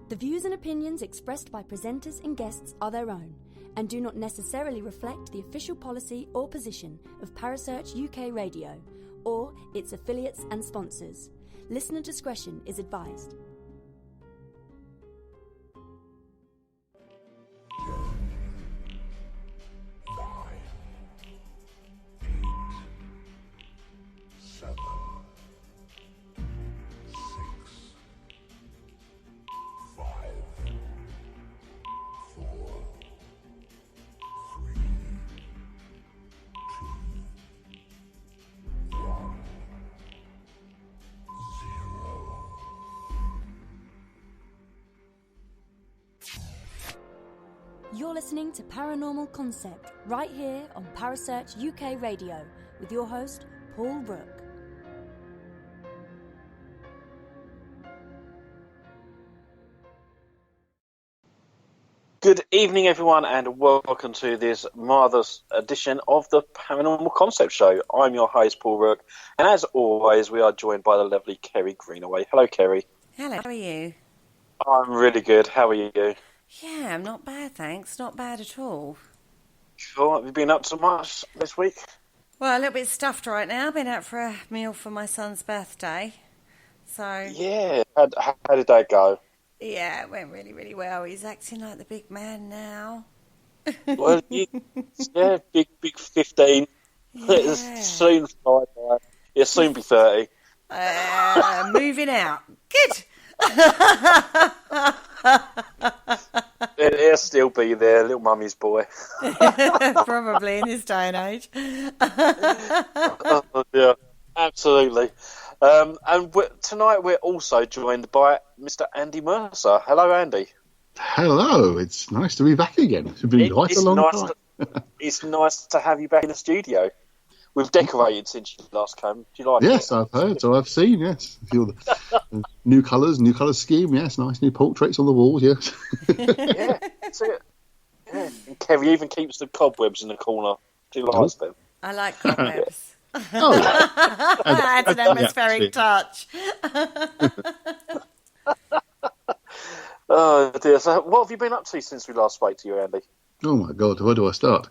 The views and opinions expressed by presenters and guests are their own and do not necessarily reflect the official policy or position of Parasearch UK Radio or its affiliates and sponsors. Listener discretion is advised. You're listening to Paranormal Concept right here on Parasearch UK Radio with your host, Paul Rook. Good evening, everyone, and welcome to this marvellous edition of the Paranormal Concept Show. I'm your host, Paul Rook, and as always, we are joined by the lovely Kerry Greenaway. Hello, Kerry. Hello, how are you? I'm really good. How are you? Yeah, I'm not bad, thanks. Not bad at all. Cool. Have you been up to much this week? Well, a little bit stuffed right now. Been out for a meal for my son's birthday. So Yeah. How did that go? yeah, it went really, really well. He's acting like the big man now. Well, yeah, big 15. Yeah. Soon fly by. It'll soon be 30. Moving out. Good. He'll still be there, little mummy's boy. Probably in this day and age. Yeah, absolutely. And tonight we're also joined by Mr. Andy Mercer. Hello, Andy. Hello, it's nice to be back again. It's been quite a long time. It's nice to have you back in the studio. We've decorated since you last came. Do you like it? Yes, I've heard, so I've seen, yes. Feel the new colour scheme, yes. Nice new portraits on the walls, yes. Yeah, that's it. Yeah. And Kevin even keeps the cobwebs in the corner. Do you like them? I like cobwebs. Oh, Adds an atmospheric touch. Oh dear. So, what have you been up to since we last spoke to you, Andy? oh my God, where do I start?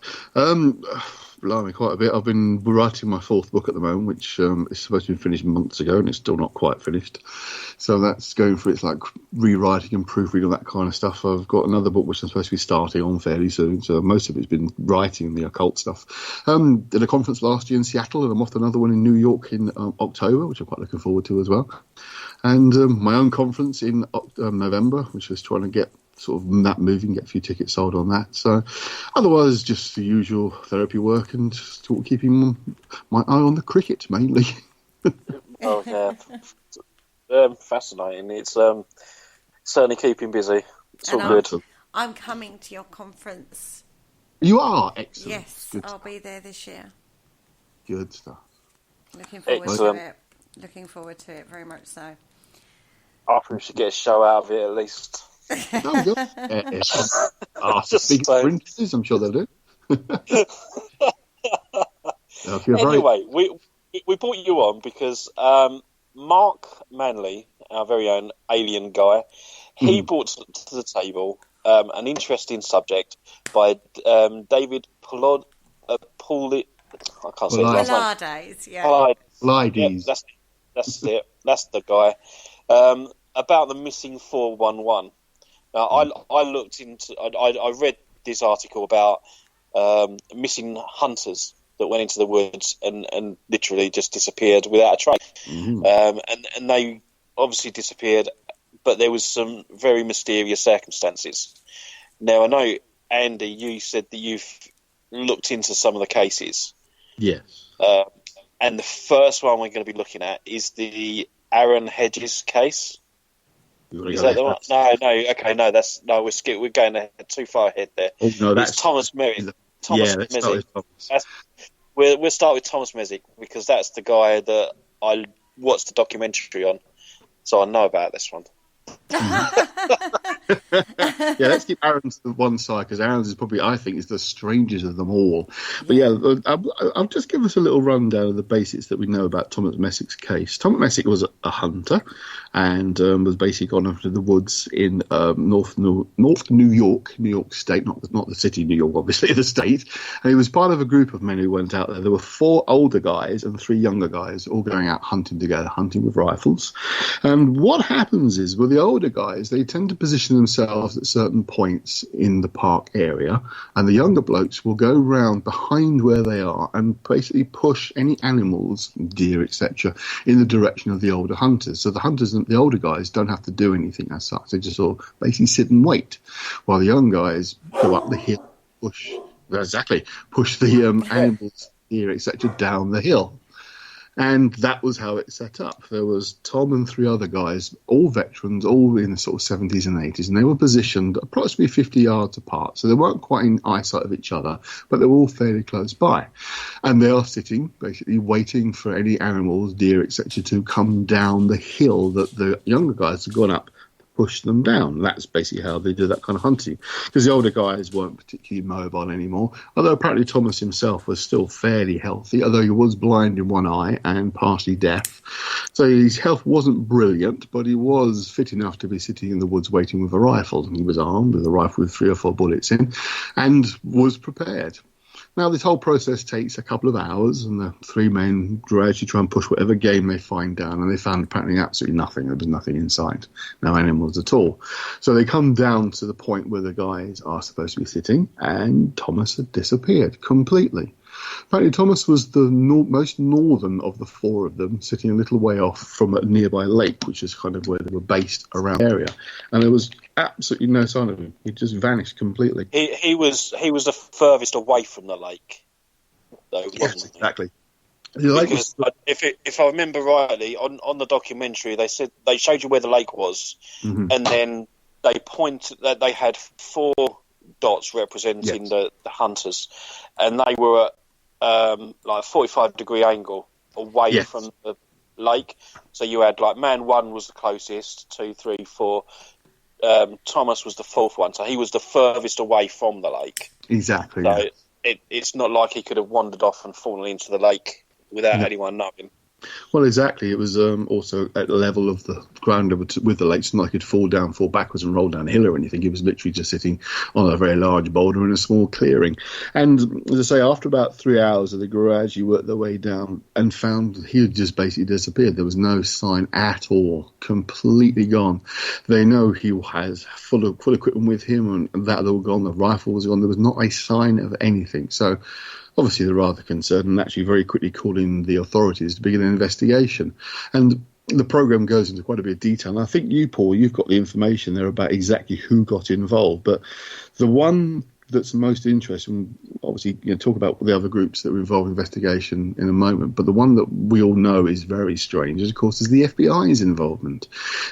Blimey, quite a bit. I've been writing my fourth book at the moment, which is supposed to be finished months ago, and it's still not quite finished. So that's going through its like rewriting and proofreading, all that kind of stuff. I've got another book which I'm supposed to be starting on fairly soon. So most of it's been writing the occult stuff. Did a conference last year in Seattle, and I'm off to another one in New York in October, which I'm quite looking forward to as well. And my own conference in November, which is trying to get sort of that moving, get a few tickets sold on that. So otherwise, just the usual therapy work and sort of keeping my eye on the cricket mainly. Oh yeah, fascinating. It's certainly keeping busy. It's all good. I'm coming to your conference. You are? Excellent. Yes, Good I'll be there this year. Good stuff. Looking forward Excellent. to it. Looking forward to it very much so. I think we should get a show out of it at least. Oh, good. Just big saying. printers, I'm sure they'll do. Anyway, we brought you on because Mark Manley, our very own alien guy, he brought to the table an interesting subject by David I can't say his last name. Pilates, yeah. Lides. Yeah, that's it. That's the guy. About the missing 411. Now, I looked into. I read this article about missing hunters that went into the woods and literally just disappeared without a trace. And they obviously disappeared, but there was some very mysterious circumstances. Now, I know, Andy, you said that you've looked into some of the cases. Yes. And the first one we're going to be looking at is the Aaron Hedges case. Is that the one? No. Okay, no. We're going too far ahead there. Oh, no, that's it's Thomas Merrick. Let's start with Thomas. We'll start with Thomas Mezig because that's the guy that I watched the documentary on, so I know about this one. Yeah, let's keep Aaron's to one side, because Aaron's is probably, I think, is the strangest of them all. But yeah, I'll just give us a little rundown of the basics that we know about Thomas Messick's case. Thomas Messick was a hunter and was basically gone off to the woods in North New York State, not the city New York, obviously, the state. And he was part of a group of men who went out there. There were 4 older guys and 3 younger guys all going out hunting together, hunting with rifles. And what happens is, with the older guys, they tend to position themselves at certain points in the park area, and the younger blokes will go round behind where they are and basically push any animals, deer, etc., in the direction of the older hunters. So the hunters and the older guys don't have to do anything as such. They just sort of basically sit and wait, while the young guys go up the hill, push the animals, deer, etc., down the hill. And that was how it set up. There was Tom and 3 other guys, all veterans, all in the sort of 70s and 80s, and they were positioned approximately 50 yards apart. So they weren't quite in eyesight of each other, but they were all fairly close by. And they are sitting, basically waiting for any animals, deer, etc., to come down the hill that the younger guys had gone up, push them down. That's basically how they do that kind of hunting, because the older guys weren't particularly mobile anymore, although apparently Thomas himself was still fairly healthy, although he was blind in one eye and partially deaf. So his health wasn't brilliant, but he was fit enough to be sitting in the woods waiting with a rifle. He was armed with a rifle with 3 or 4 bullets in and was prepared. Now, this whole process takes a couple of hours, and the 3 men gradually try and push whatever game they find down, and they found apparently absolutely nothing. There was nothing in sight, no animals at all. So they come down to the point where the guys are supposed to be sitting, and Thomas had disappeared completely. Apparently, Thomas was the most northern of the 4 of them, sitting a little way off from a nearby lake, which is kind of where they were based around the area. And there was absolutely no sign of him. He just vanished completely. He was the furthest away from the lake, though, wasn't yes, exactly. Because if I remember rightly, on the documentary, they said they showed you where the lake was, and then they they had 4 dots representing the hunters, and they were at like a 45-degree angle away from the lake. So you had like man 1 was the closest, 2, 3, 4. Thomas was the 4th one, so he was the furthest away from the lake. Exactly. So it's not like he could have wandered off and fallen into the lake without anyone knowing. Well, exactly. It was also at the level of the ground with the lake. It's not like he'd fall backwards and roll down a hill or anything. He was literally just sitting on a very large boulder in a small clearing. And as I say, after about 3 hours, they gradually worked their way down and found he had just basically disappeared. There was no sign at all, completely gone. They know he has full equipment with him, and that all gone. The rifle was gone. There was not a sign of anything. So obviously, they're rather concerned and actually very quickly called in the authorities to begin an investigation. And the programme goes into quite a bit of detail. And I think you, Paul, you've got the information there about exactly who got involved. But the one that's most interesting, obviously, talk about the other groups that were involved in investigation in a moment. But the one that we all know is very strange, of course, is the FBI's involvement.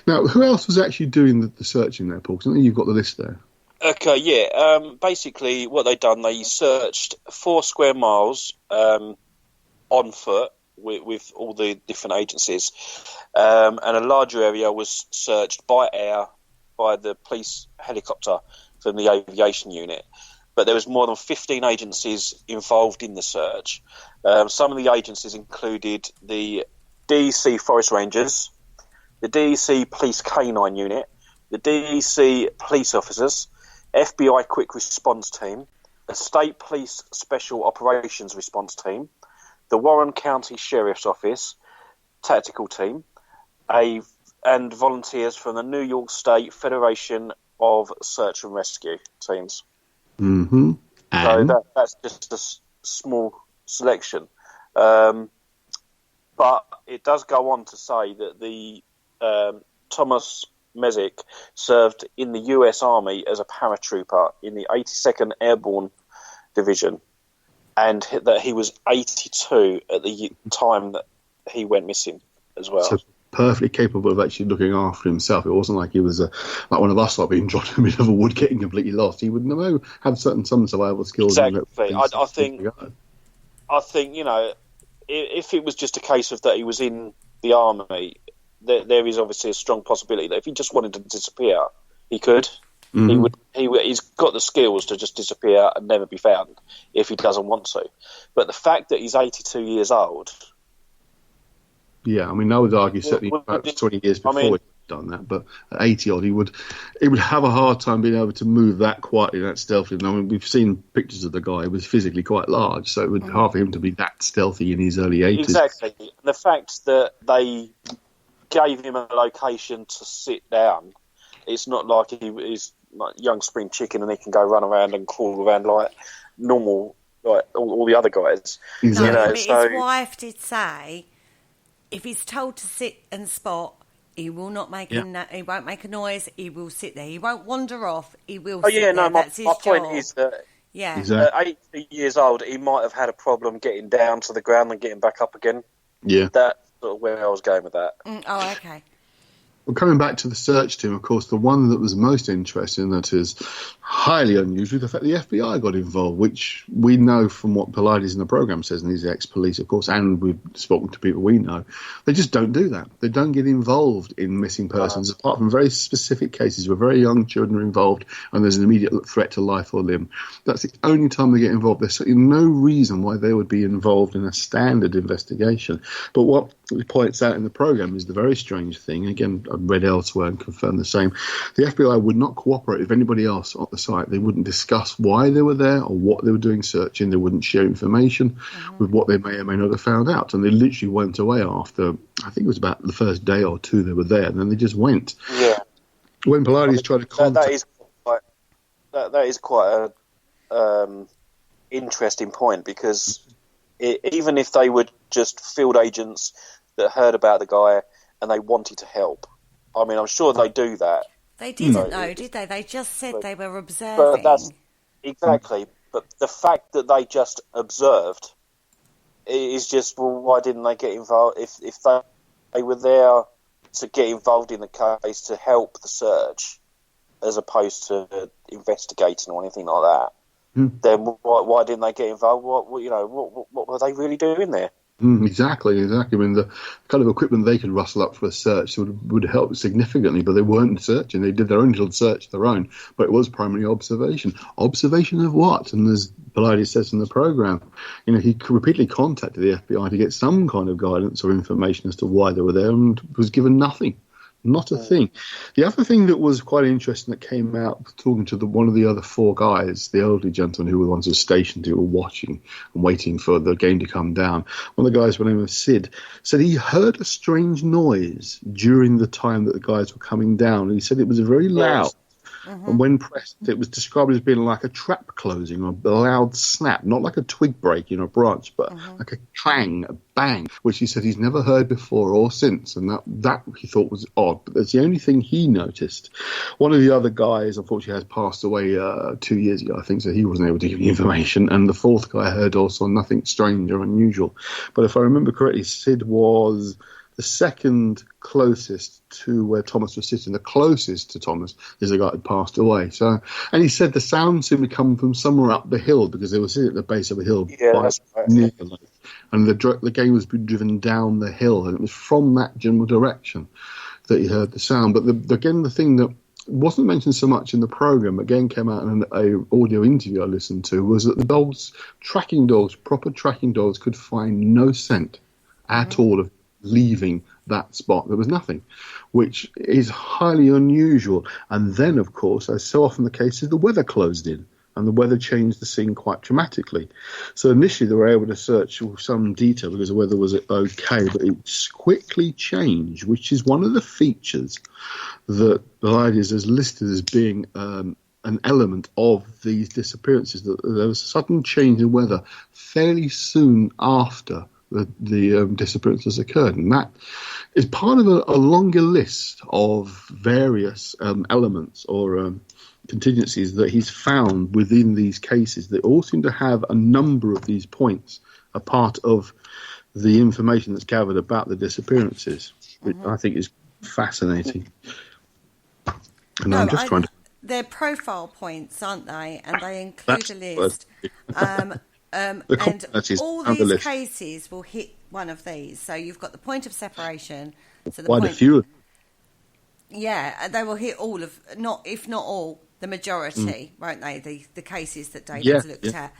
Now, who else was actually doing the searching there, Paul? Because I think you've got the list there. Okay, yeah. Basically, what they done, they searched 4 square miles on foot with all the different agencies, and a larger area was searched by air by the police helicopter from the aviation unit. But there was more than 15 agencies involved in the search. Some of the agencies included the DEC Forest Rangers, the DEC Police Canine Unit, the DEC Police Officers, FBI Quick Response Team, the State Police Special Operations Response Team, the Warren County Sheriff's Office Tactical Team, and volunteers from the New York State Federation of Search and Rescue Teams. Mm-hmm. So that's just a small selection. But it does go on to say that the Thomas Messick served in the U.S. Army as a paratrooper in the 82nd Airborne Division, and that he was 82 at the time that he went missing as well. So perfectly capable of actually looking after himself. It wasn't like he was like one of us, like being dropped in the middle of a wood getting completely lost. He would have some survival skills. Exactly. I think, if it was just a case of that he was in the army, there is obviously a strong possibility that if he just wanted to disappear, he could. He's got the skills to just disappear and never be found if he doesn't want to. But the fact that he's 82 years old... Yeah, I mean, I would argue certainly about 20 years before he'd done that, but at 80-odd, he would have a hard time being able to move that quietly, that stealthily. I mean, we've seen pictures of the guy. He was physically quite large, so it would be hard for him to be that stealthy in his early 80s. Exactly. The fact that they gave him a location to sit down, it's not like he's like young spring chicken and he can go run around and crawl around like normal, like all the other guys. Exactly. No, but his wife did say if he's told to sit and spot, he will not make he won't make a noise. He will sit there. He won't wander off. He will. Oh sit yeah, no. there. That's My point job. is that Exactly. at 80 years old, he might have had a problem getting down to the ground and getting back up again. Yeah. That's sort of where I was going with that. Oh, okay. Well, coming back to the search team, of course, the one that was most interesting, that is highly unusual, the fact the FBI got involved, which we know from what Pilates in the program says, and he's ex-police, of course, and we've spoken to people we know. They just don't do that. They don't get involved in missing persons, apart from very specific cases where very young children are involved and there's an immediate threat to life or limb. That's the only time they get involved. There's certainly no reason why they would be involved in a standard investigation. But what he points out in the program is the very strange thing. Again, I've read elsewhere and confirmed the same. The FBI would not cooperate with anybody else on the site. They wouldn't discuss why they were there or what they were doing searching. They wouldn't share information with what they may or may not have found out. And they literally went away after, I think it was about the first day or two they were there, and then they just went. Yeah. When Pilates tried to contact... That is quite a interesting point, because even if they were just field agents that heard about the guy and they wanted to help, I mean, I'm sure they do that. They didn't know, did they? They just said they were observing. But that's exactly. But the fact that they just observed is just, well, why didn't they get involved? If they were there to get involved in the case to help the search, as opposed to investigating or anything like that, then why didn't they get involved? What were they really doing there? Exactly. I mean, the kind of equipment they could rustle up for a search would help significantly, but they weren't searching. They did their own little search, their own, but it was primarily observation. Observation of what? And as Pilates says in the program, he repeatedly contacted the FBI to get some kind of guidance or information as to why they were there, and was given nothing. Not a thing. The other thing that was quite interesting that came out, talking to one of the other four guys, the elderly gentlemen who were the ones who were stationed, who were watching and waiting for the game to come down. One of the guys, by the name of Sid, said he heard a strange noise during the time that the guys were coming down. And he said it was very loud. And when pressed, it was described as being like a trap closing or a loud snap, not like a twig breaking or branch, but like a clang, a bang, which he said he's never heard before or since. And that he thought was odd. But that's the only thing he noticed. One of the other guys, unfortunately, has passed away 2 years ago, I think, so he wasn't able to give the information. And the fourth guy heard also nothing strange or unusual. But if I remember correctly, Sid was the second closest to where Thomas was sitting. The closest to Thomas is the guy who passed away. So, and he said the sound seemed to come from somewhere up the hill, because they were sitting at the base of a hill near the lake. And the game was being driven down the hill, and it was from that general direction that he heard the sound. But the thing that wasn't mentioned so much in the program, again came out in an audio interview I listened to, was that the dogs, proper tracking dogs, could find no scent at all of leaving that spot. There was nothing, which is highly unusual. And then, of course, as so often the case, is the weather closed in, and the weather changed the scene quite dramatically. So initially they were able to search with some detail because the weather was okay, but it quickly changed, which is one of the features that Pilates has listed as being an element of these disappearances, that there was a sudden change in weather fairly soon after the disappearances occurred. And that is part of a longer list of various elements or contingencies that he's found within these cases that all seem to have a number of these points, a part of the information that's gathered about the disappearances, which I think is fascinating. And I'm just trying to... They're profile points, aren't they? And they include a list. And all these cases will hit one of these. So you've got the point of separation. So the Quite a few. Yeah, they will hit all of, if not all, the majority, won't they? The cases that David's looked at.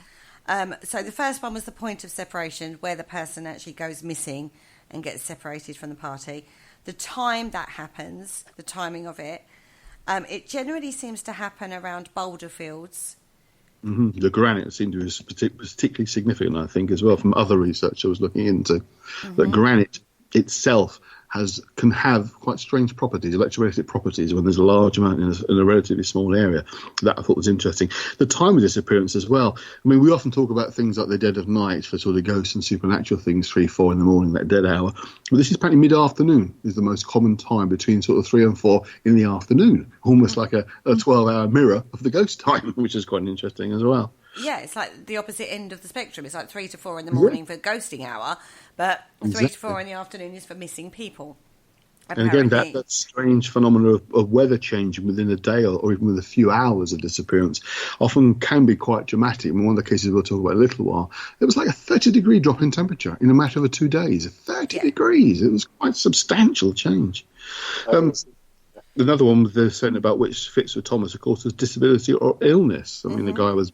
So the first one was the point of separation, where the person actually goes missing and gets separated from the party. The time that happens, the timing of it, it generally seems to happen around boulder fields. Mm-hmm. The granite seemed to be particularly significant, I think, as well, from other research I was looking into. That granite itself can have quite strange properties, electromagnetic properties, when there's a large amount in a relatively small area. That I thought was interesting. The time of disappearance as well. I mean, we often talk about things like the dead of night for sort of ghosts and supernatural things, 3, 4 in the morning, that dead hour. But this is apparently mid-afternoon is the most common time, between sort of 3 and 4 in the afternoon, almost like a 12-hour mirror of the ghost time, which is quite interesting as well. Yeah, it's like the opposite end of the spectrum. It's like 3 to 4 in the morning for ghosting hour, but 3 to 4 in the afternoon is for missing people. Apparently. And again, that strange phenomenon of weather changing within a day or even with a few hours of disappearance often can be quite dramatic. I mean, one of the cases we'll talk about in a little while, it was like a 30-degree drop in temperature in a matter of 2 days. 30 degrees. It was quite a substantial change. Another one they're saying about which fits with Thomas, of course, was disability or illness. I mean, the guy was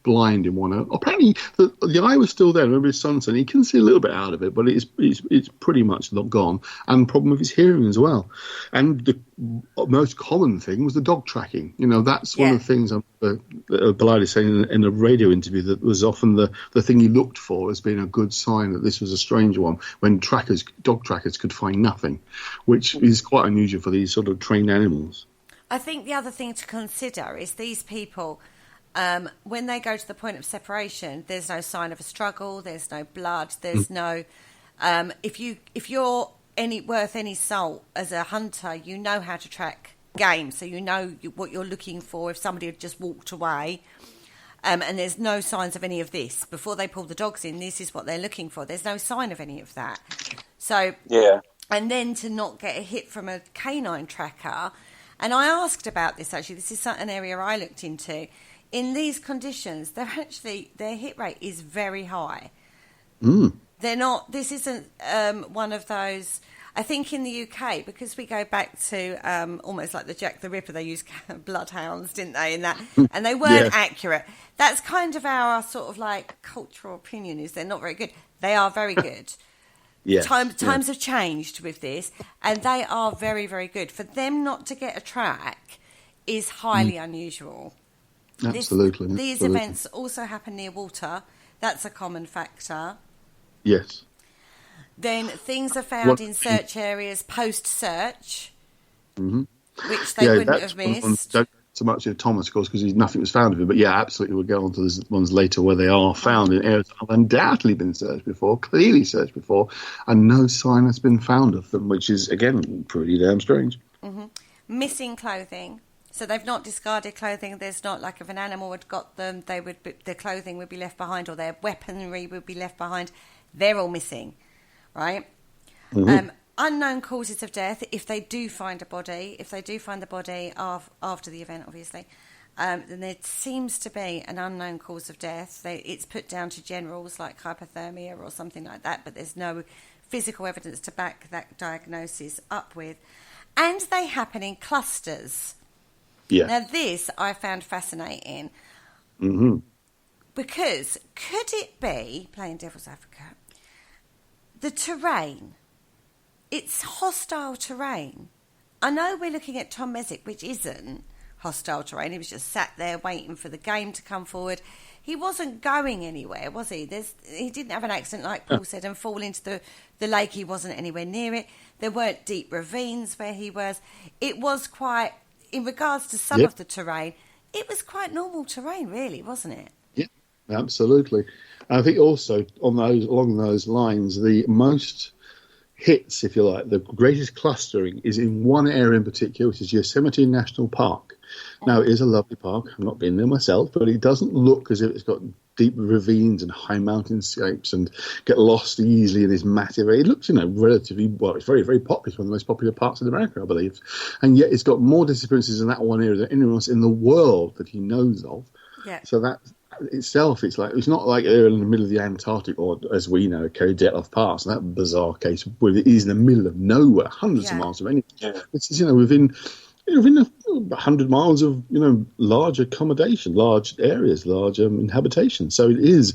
blind in one eye. Apparently, the eye was still there. I remember his son saying he can see a little bit out of it, but it's pretty much not gone. And the problem with his hearing as well. And the most common thing was the dog tracking. You know, that's one of the things Baladi saying in a radio interview, that was often the thing he looked for as being a good sign that this was a strange one, when dog trackers could find nothing, which is quite unusual for these sort of trained animals. I think the other thing to consider is these people, when they go to the point of separation, there's no sign of a struggle, there's no blood, there's no... If you're worth any salt as a hunter, you know how to track game, so you know what you're looking for if somebody had just walked away. And there's no signs of any of this. Before they pull the dogs in, this is what they're looking for. There's no sign of any of that. So... yeah. And then to not get a hit from a canine tracker... And I asked about this, actually. This is an area I looked into. In these conditions, their hit rate is very high. They're not, this isn't one of those, I think in the UK, because we go back to almost like the Jack the Ripper, they used bloodhounds, didn't they, in that, and they weren't accurate. That's kind of our sort of like cultural opinion, is they're not very good. They are very good. Times have changed with this, and they are very, very good. For them not to get a track is highly unusual. Absolutely. These events also happen near water. That's a common factor. Yes. Then things are found in search areas post-search, which they wouldn't have missed. Don't so much of Thomas, of course, because nothing was found of him. But yeah, absolutely, we'll get on to those ones later where they are found in areas that have undoubtedly been searched before, clearly searched before, and no sign has been found of them, which is, again, pretty damn strange. Missing clothing. So they've not discarded clothing. There's not like if an animal had got them, their clothing would be left behind, or their weaponry would be left behind. They're all missing, right? Unknown causes of death. If they do find the body after the event, obviously, then there seems to be an unknown cause of death. It's put down to generals like hypothermia or something like that, but there's no physical evidence to back that diagnosis up with. And they happen in clusters. Yeah. Now, this I found fascinating. Because could it be, playing devil's advocate, the terrain? It's hostile terrain. I know we're looking at Tom Messick, which isn't hostile terrain. He was just sat there waiting for the game to come forward. He wasn't going anywhere, was he? He didn't have an accident, like Paul said, and fall into the lake. He wasn't anywhere near it. There weren't deep ravines where he was. It was quite, in regards to some of the terrain, it was quite normal terrain, really, wasn't it? Yeah, absolutely. I think also along those lines, the most hits, if you like, the greatest clustering is in one area in particular, which is Yosemite National Park. Now, it is a lovely park. I've not been there myself, but it doesn't look as if it's got deep ravines and high mountainscapes and get lost easily in this massive area. It looks, relatively, well, it's very, very popular. It's one of the most popular parks in America, I believe. And yet it's got more disappearances in that one area than anyone else in the world that he knows of. Yeah. So that itself, it's not like they're in the middle of the Antarctic or, as we know, Dyatlov Pass, that bizarre case where it is in the middle of nowhere, hundreds of miles of anything. Yeah. This is, within 100 miles of, large accommodation, large areas, large inhabitation. So it is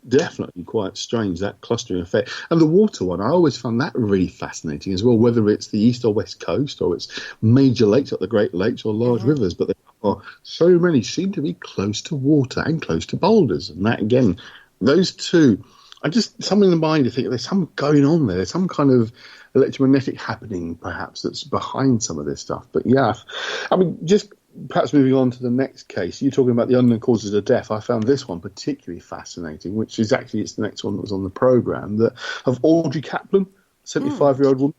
definitely quite strange, that clustering effect. And the water one, I always found that really fascinating as well, whether it's the east or west coast or it's major lakes like the Great Lakes or large rivers, but there are so many seem to be close to water and close to boulders. And that, again, those two, I just, something in the mind, you think there's something going on there, there's some kind of electromagnetic happening perhaps that's behind some of this stuff. But yeah, I mean, just perhaps moving on to the next case, you're talking about the unknown causes of death. I found this one particularly fascinating, which is actually, it's the next one that was on the programme, of Audrey Kaplan, 75-year-old woman.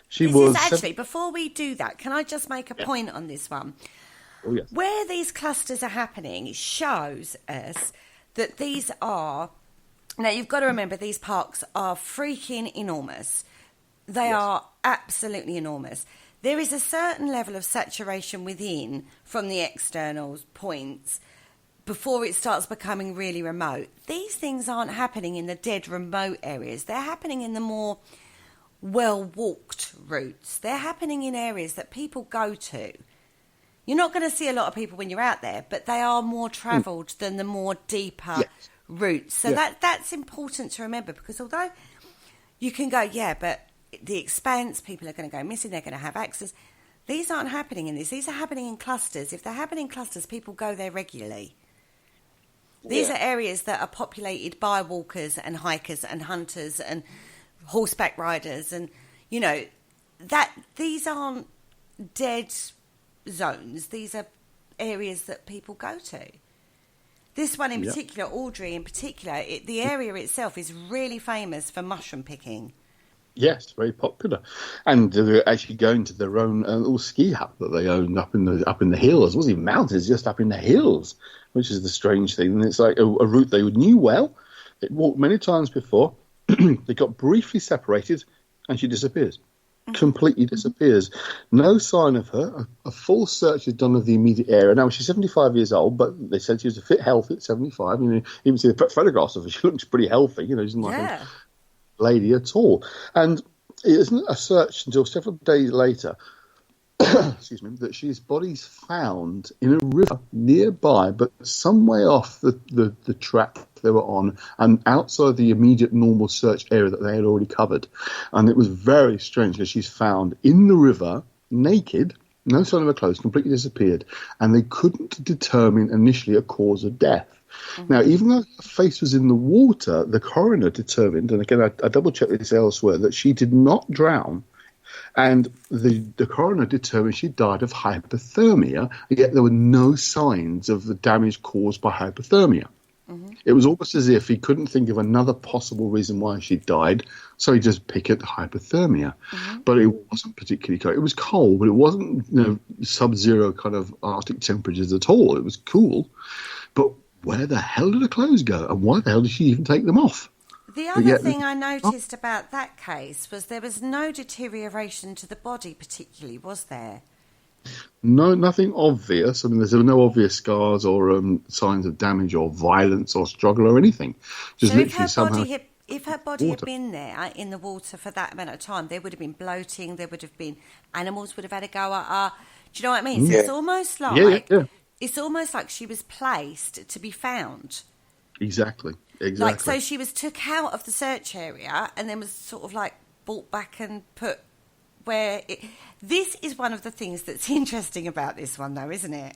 This is actually, before we do that, can I just make a point on this one? Oh, yes. Where these clusters are happening, it shows us that these are... Now, you've got to remember, these parks are freaking enormous. They are absolutely enormous. There is a certain level of saturation within from the external points before it starts becoming really remote. These things aren't happening in the dead remote areas. They're happening in the more well-walked routes. They're happening in areas that people go to. You're not going to see a lot of people when you're out there, but they are more travelled than the more deeper routes. So that's important to remember, because although you can go, but the expanse, people are going to go missing, they're going to have access. These aren't happening in this. These are happening in clusters. If they're happening in clusters, people go there regularly. These are areas that are populated by walkers and hikers and hunters and horseback riders, and that these aren't dead zones. These are areas that people go to. This one in particular, Audrey in particular, the area itself is really famous for mushroom picking. Yes, very popular, and they're actually going to their own little ski hut that they own up in the hills. It wasn't even mountains, just up in the hills, which is the strange thing. And it's like a route they knew well. They walked many times before. They got briefly separated, and she disappears. Completely disappears. No sign of her. A full search is done of the immediate area. Now, she's 75 years old, but they said she was fit, healthy at 75. Even see the photographs of her, she looks pretty healthy. She's not like a lady at all. And it isn't a search until several days later, excuse me, that she's body's found in a river nearby, but some way off the track they were on and outside the immediate normal search area that they had already covered. And it was very strange because she's found in the river, naked, no sign of her clothes, completely disappeared, and they couldn't determine initially a cause of death. Now, even though her face was in the water, the coroner determined, and again, I double-checked this elsewhere, that she did not drown, and the coroner determined she died of hypothermia, yet there were no signs of the damage caused by hypothermia. It was almost as if he couldn't think of another possible reason why she died, so he just picked at hypothermia. But it wasn't particularly cold. It was cold, but it wasn't sub-zero kind of Arctic temperatures at all. It was cool, but where the hell did her clothes go, and why the hell did she even take them off? The other thing I noticed about that case was there was no deterioration to the body particularly, was there? No, nothing obvious. I mean, there's no obvious scars or signs of damage or violence or struggle or anything. Just so literally if her body had been there in the water for that amount of time, there would have been bloating, there would have been animals would have had a go at her. Do you know what I mean? So it's almost like it's almost like she was placed to be found. Exactly. Like, so she was took out of the search area and then was sort of like brought back and put where it... This is one of the things that's interesting about this one, though, isn't it?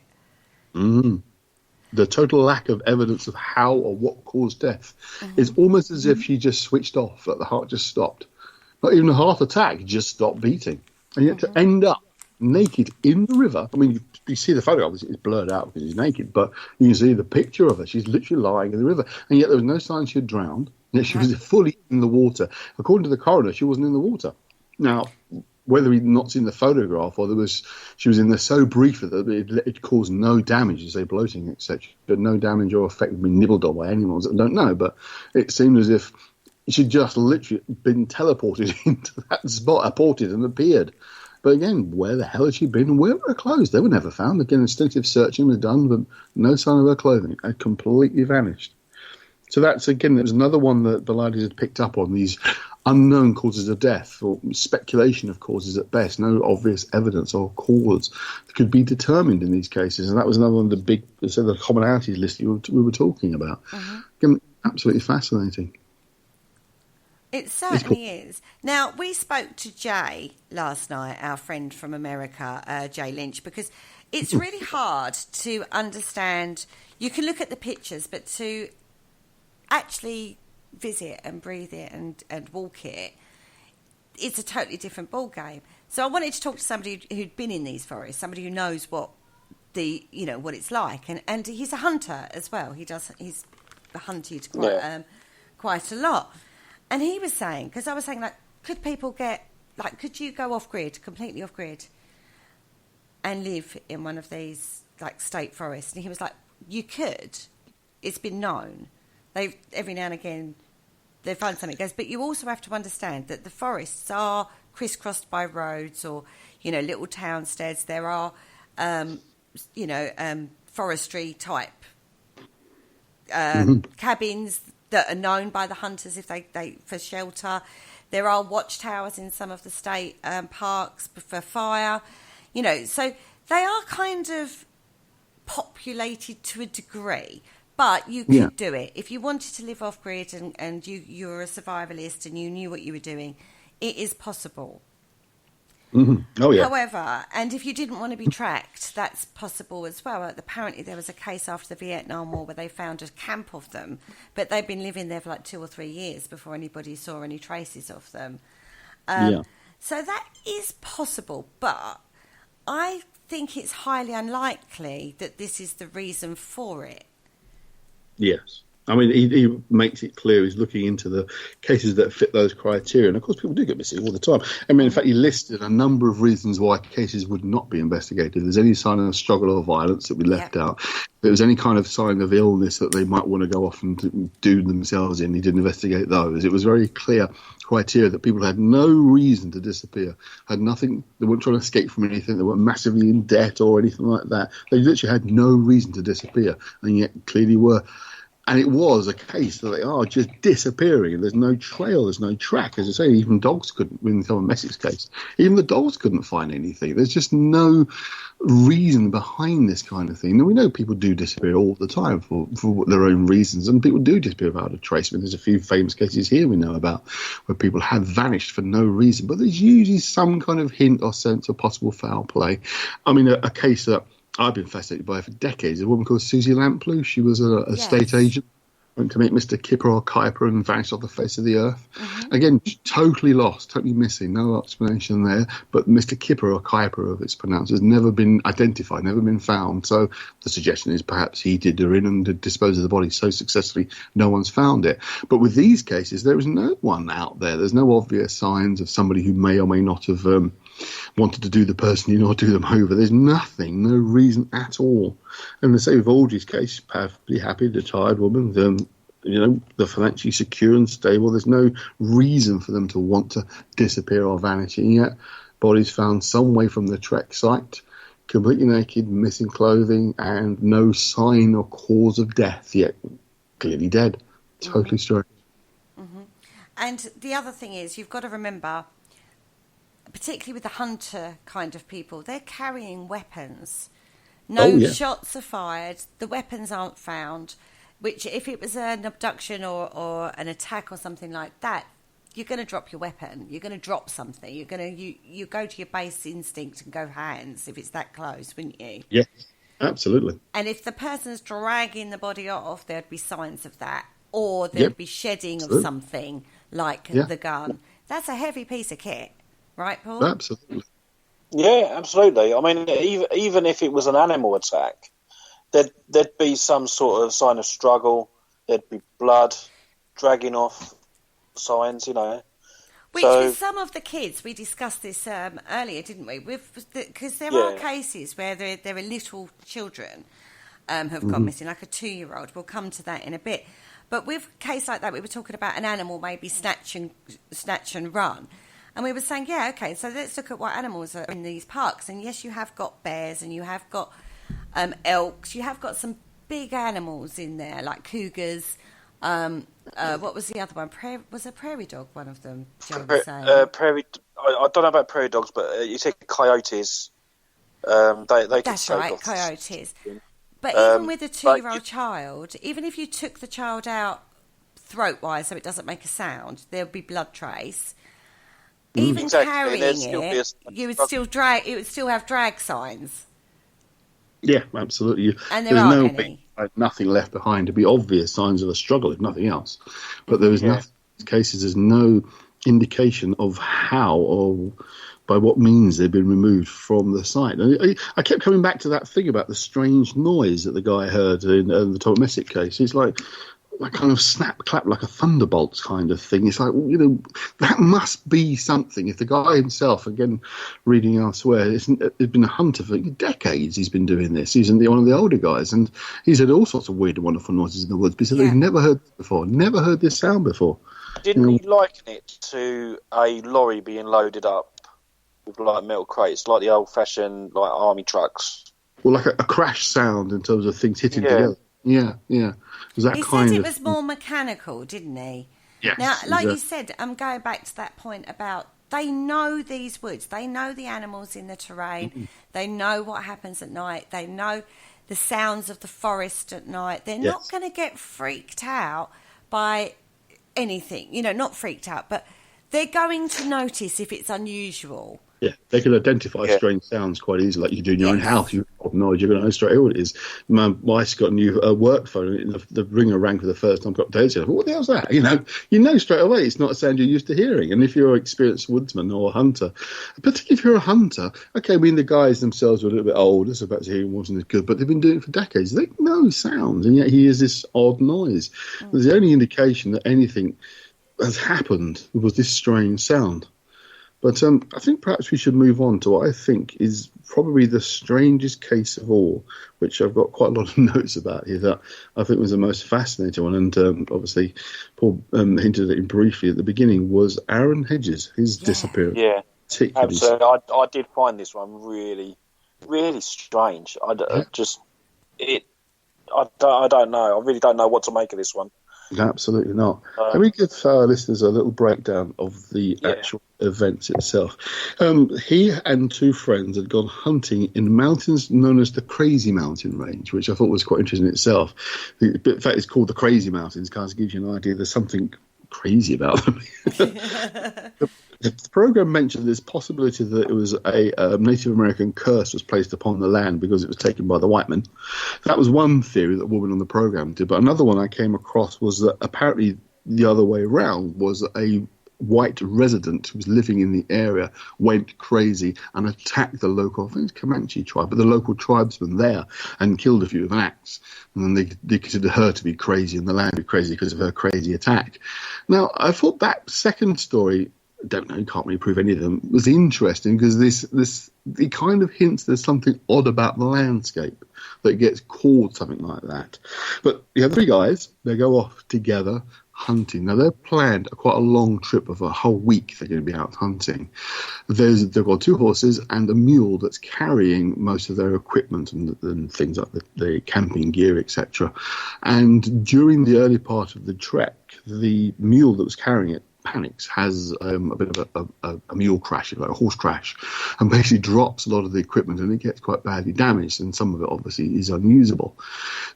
The total lack of evidence of how or what caused death is almost as if she just switched off, that the heart just stopped. Not even a heart attack, just stopped beating. And yet to end up naked in the river, I mean, you see the photo, obviously it's blurred out because she's naked, but you can see the picture of her. She's literally lying in the river, and yet there was no sign she had drowned, yet she was fully in the water. According to the coroner, she wasn't in the water. Now, whether he'd not seen the photograph or she was in there so briefly that it caused no damage, say bloating, etc., but no damage or effect being nibbled on by animals, I don't know, but it seemed as if she'd just literally been teleported into that spot, apported and appeared. But again, where the hell had she been? And where were her clothes? They were never found. Again, extensive searching was done, but no sign of her clothing. It had completely vanished. So that's, again, there was another one that the ladies had picked up on, these unknown causes of death, or speculation of causes at best, no obvious evidence or cause that could be determined in these cases. And that was another one of the big, the commonalities list we were talking about. Again, absolutely fascinating. It certainly is. Now, we spoke to Jay last night, our friend from America, Jay Lynch, because it's really hard to understand. You can look at the pictures, but to actually visit and breathe it and walk it, it's a totally different ball game. So I wanted to talk to somebody who'd been in these forests, somebody who knows what what it's like, and he's a hunter as well. He's hunted quite a lot, and he was saying, because I was saying, like, could you go off grid, completely off grid, and live in one of these like state forests? And he was like, you could. It's been known. They every now and again they find something. He goes, but you also have to understand that the forests are crisscrossed by roads or little townsteads. There are forestry type cabins that are known by the hunters if they for shelter. There are watchtowers in some of the state parks for fire. So they are kind of populated to a degree. But you could do it. If you wanted to live off-grid and you were a survivalist and you knew what you were doing, it is possible. Mm-hmm. Oh, yeah. However, and if you didn't want to be tracked, that's possible as well. Apparently there was a case after the Vietnam War where they found a camp of them, but they'd been living there for like 2 or 3 years before anybody saw any traces of them. So that is possible, but I think it's highly unlikely that this is the reason for it. Yes. I mean, he makes it clear he's looking into the cases that fit those criteria. And, of course, people do get missing all the time. I mean, in fact, he listed a number of reasons why cases would not be investigated. If there's any sign of struggle or violence that we left out. If there was any kind of sign of illness that they might want to go off and do themselves in, he didn't investigate those. It was very clear criteria that people had no reason to disappear, had nothing, they weren't trying to escape from anything, they weren't massively in debt or anything like that. They literally had no reason to disappear, and yet clearly were. And it was a case that they are just disappearing. There's no trail, there's no track. As I say, even dogs couldn't, in Tom Messick's case, even the dogs couldn't find anything. There's just no reason behind this kind of thing. And we know people do disappear all the time for their own reasons, and people do disappear without a trace. I mean, there's a few famous cases here we know about where people have vanished for no reason, but there's usually some kind of hint or sense of possible foul play. I mean, a case that I've been fascinated by for decades. A woman called Susie Lamplugh. She was a estate agent. Went to meet Mr. Kipper or Kuiper and vanished off the face of the earth. Mm-hmm. Again, totally lost, totally missing. No explanation there. But Mr. Kipper or Kuiper, if it's pronounced, has never been identified, never been found. So the suggestion is perhaps he did her in and disposed of the body so successfully no one's found it. But with these cases, there is no one out there. There's no obvious signs of somebody who may or may not have wanted to do the person or do them over. There's nothing, no reason at all. And the same with Audrey's case, perfectly happy, the tired woman, they're financially secure and stable. There's no reason for them to want to disappear or vanish. And yet, bodies found some way from the trek site, completely naked, missing clothing, and no sign or cause of death, yet clearly dead. Totally strange. Mm-hmm. And the other thing is, you've got to remember, particularly with the hunter kind of people, they're carrying weapons. No shots are fired. The weapons aren't found, which if it was an abduction or an attack or something like that, you're going to drop your weapon. You're going to drop something. You go to your base instinct and go hands if it's that close, wouldn't you? Yes, absolutely. And if the person's dragging the body off, there'd be signs of that. Or there'd be shedding of something like the gun. That's a heavy piece of kit. Right, Paul? Absolutely. Yeah, absolutely. I mean, even if it was an animal attack, there'd be some sort of sign of struggle. There'd be blood, dragging off signs, Which with some of the kids, we discussed this earlier, didn't we? Because there are cases where there are little children have gone missing, like a 2-year-old. We'll come to that in a bit. But with a case like that, we were talking about an animal maybe snatch and run. And we were saying, yeah, okay, so let's look at what animals are in these parks. And yes, you have got bears and you have got elks. You have got some big animals in there, like cougars. What was the other one? Was a prairie dog one of them? Prairie. I don't know about prairie dogs, but you said coyotes. They That's could right, off. coyotes. But even with a 2-year-old child, even if you took the child out throat-wise so it doesn't make a sound, there'll be blood trace. Even carrying it, you would still drag. It would still have drag signs. Yeah, absolutely. And there aren't any. Nothing left behind to be obvious signs of a struggle, if nothing else. But there is nothing. In cases, there's no indication of how or by what means they've been removed from the site. And I kept coming back to that thing about the strange noise that the guy heard in the Tom Messick case. It's like kind of snap, clap, like a thunderbolt kind of thing. It's like, that must be something. If the guy himself, again, reading elsewhere, he's been a hunter for decades. He's been doing this. He's one of the older guys, and he's had all sorts of weird and wonderful noises in the woods. But he said he's never heard this before, never heard this sound before. Didn't he liken it to a lorry being loaded up with like metal crates, like the old-fashioned like army trucks? Well, like a crash sound in terms of things hitting together. Yeah. He said it was more mechanical, didn't he? Yes. Now, like you said, I'm going back to that point about they know these woods. They know the animals in the terrain. Mm-hmm. They know what happens at night. They know the sounds of the forest at night. They're not going to get freaked out by anything. Not freaked out, but they're going to notice if it's unusual. Yeah, they can identify strange sounds quite easily, like you do in your own house. You have knowledge, you're going to know straight away what it is. My wife's got a new work phone, and the ringer rang for the first time. Got days. What the hell's that? You know straight away it's not a sound you're used to hearing. And if you're an experienced woodsman or a hunter, particularly if you're a hunter, okay, the guys themselves were a little bit older, so perhaps hearing wasn't as good, but they've been doing it for decades. They know sounds, and yet he hears this odd noise. There's the only indication that anything has happened was this strange sound. But I think perhaps we should move on to what I think is probably the strangest case of all, which I've got quite a lot of notes about here that I think was the most fascinating one. And obviously, Paul hinted at it briefly at the beginning, was Aaron Hedges, his disappearance. Yeah, absolutely. I did find this one really, really strange. I don't know. I really don't know what to make of this one. Absolutely not. Let me give our listeners a little breakdown of the actual events itself. He and two friends had gone hunting in mountains known as the Crazy Mountain Range, which I thought was quite interesting in itself. In fact, it's called the Crazy Mountains, kind of gives you an idea there's something crazy about them. The program mentioned this possibility that it was a Native American curse was placed upon the land because it was taken by the white men. That was one theory that a woman on the program did. But another one I came across was that apparently the other way around was a white resident who was living in the area went crazy and attacked the local, I think it's Comanche tribe, but the local tribesmen there and killed a few with an axe. And then they considered her to be crazy and the land to be crazy because of her crazy attack. Now, I thought that second story, I don't know, you can't really prove any of them, was interesting because it kind of hints there's something odd about the landscape that gets called something like that. But you have three guys, they go off together hunting. Now, they've planned quite a long trip of a whole week they're going to be out hunting. They've got two horses and a mule that's carrying most of their equipment and things like the camping gear, etc. And during the early part of the trek, the mule that was carrying it panics, has a bit of a mule crash, like a horse crash, and basically drops a lot of the equipment and it gets quite badly damaged, and some of it obviously is unusable.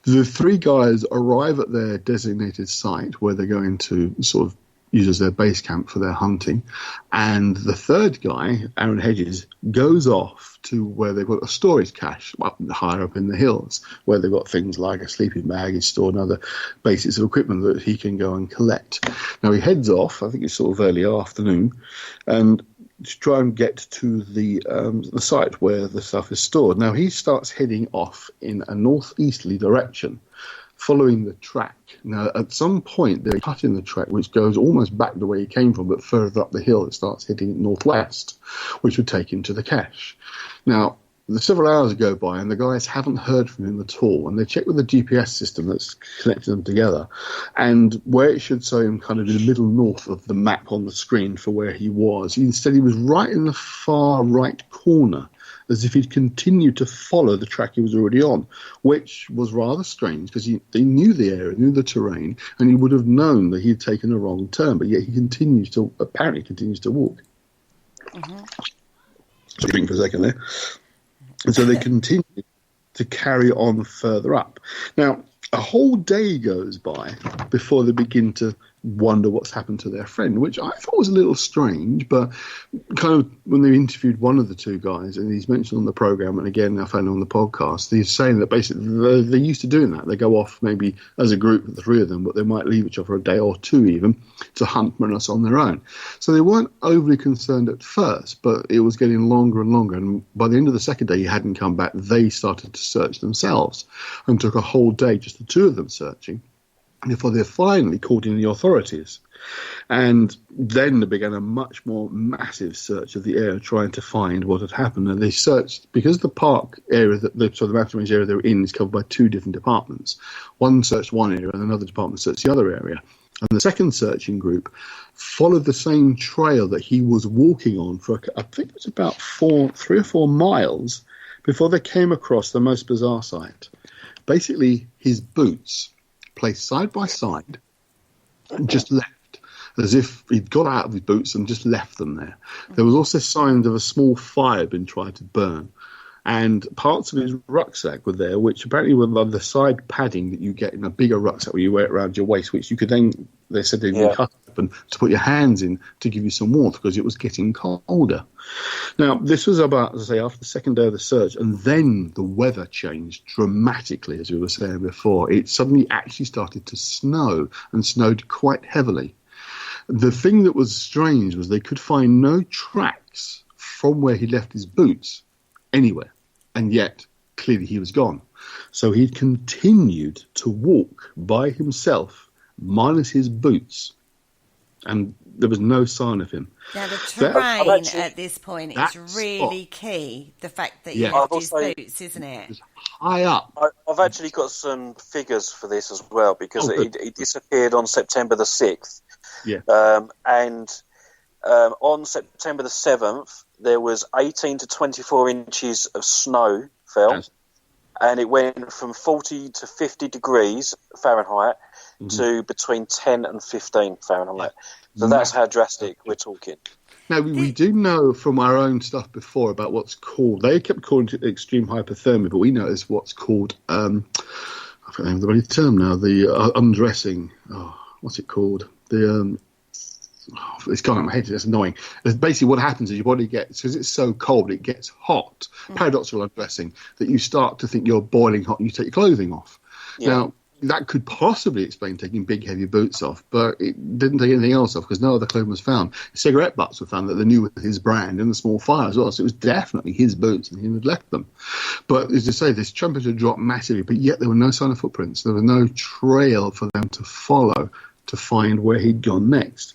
The three guys arrive at their designated site where they're going to sort of use as their base camp for their hunting, and the third guy, Aaron Hedges, goes off to where they've got a storage cache higher up in the hills, where they've got things like a sleeping bag, his store, and other basics of equipment that he can go and collect. Now he heads off, I think it's sort of early afternoon, and to try and get to the site where the stuff is stored. Now he starts heading off in a northeasterly direction, following the track. Now, at some point, they're cutting the track, which goes almost back the way he came from, but further up the hill, it starts heading northwest, which would take him to the cache. Now, the several hours go by and the guys haven't heard from him at all, and they check with the GPS system that's connected them together, and where it should show him kind of in the middle north of the map on the screen for where he was, instead he was right in the far right corner, as if he'd continued to follow the track he was already on, which was rather strange because they knew the area, knew the terrain, and he would have known that he had taken a wrong turn, but yet he apparently continues to walk. Mm-hmm. So drink for a second there. And so they continue to carry on further up. Now, a whole day goes by before they begin to wonder what's happened to their friend, which I thought was a little strange, but kind of when they interviewed one of the two guys, and he's mentioned on the program, and again I found on the podcast, he's saying that basically they're used to doing that. They go off maybe as a group, the three of them, but they might leave each other a day or two even to hunt more or less on their own. So they weren't overly concerned at first, but it was getting longer and longer, and by the end of the second day he hadn't come back. They started to search themselves and took a whole day, just the two of them searching, before they finally called in the authorities. And then they began a much more massive search of the area, trying to find what had happened. And they searched, because the park area, the mountain range area they're in is covered by two different departments. One searched one area and another department searched the other area. And the second searching group followed the same trail that he was walking on for, I think it was about 3 or 4 miles before they came across the most bizarre sight. Basically, his boots placed side by side and just left, as if he'd got out of his boots and just left them there. There was also signs of a small fire had been tried to burn, and parts of his rucksack were there, which apparently were the side padding that you get in a bigger rucksack where you wear it around your waist, which you could then, they said they'd cut open to put your hands in to give you some warmth because it was getting colder. Now, this was about, as I say, after the second day of the search, and then the weather changed dramatically, as we were saying before. It suddenly actually started to snow, and snowed quite heavily. The thing that was strange was they could find no tracks from where he left his boots anywhere, and yet clearly he was gone. So he'd continued to walk by himself, minus his boots, and there was no sign of him. Now, the terrain at this point is really key. The fact that he left his boots, isn't it? It's high up. I've actually got some figures for this as well, because he disappeared on September the 6th. Yeah. And on September the 7th, there was 18 to 24 inches of snow fell. Yes. And it went from 40 to 50 degrees Fahrenheit to between 10 and 15 Fahrenheit. So that's how drastic we're talking. Now, we do know from our own stuff before about what's called, they kept calling it extreme hypothermia, but we know it's what's called, I forget the bloody term now, the undressing. Oh, what's it called? It's gone out of my head. It's annoying. Basically, what happens is your body gets, because it's so cold, it gets hot. Paradoxical undressing, that you start to think you're boiling hot and you take your clothing off. Yeah. Now, that could possibly explain taking big, heavy boots off, but it didn't take anything else off because no other clothing was found. Cigarette butts were found that they knew with his brand in the small fire as well, so it was definitely his boots and he had left them. But as I say, this temperature dropped massively, but yet there were no sign of footprints. There was no trail for them to follow to find where he'd gone next.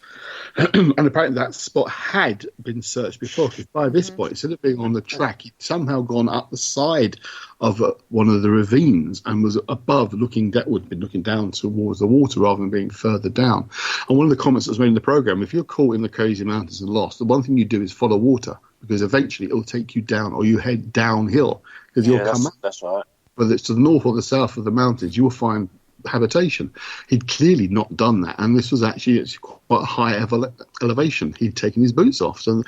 And apparently that spot had been searched before, because by this point, instead of being on the track, he'd somehow gone up the side of one of the ravines and was above, looking down towards the water rather than being further down. And one of the comments that was made in the programme, if you're caught in the crazy mountains and lost, the one thing you do is follow water, because eventually it'll take you down, or you head downhill, because you'll come up. That's right. Whether it's to the north or the south of the mountains, you will find habitation. He'd clearly not done that, and this was actually quite a high elevation. He'd taken his boots off, so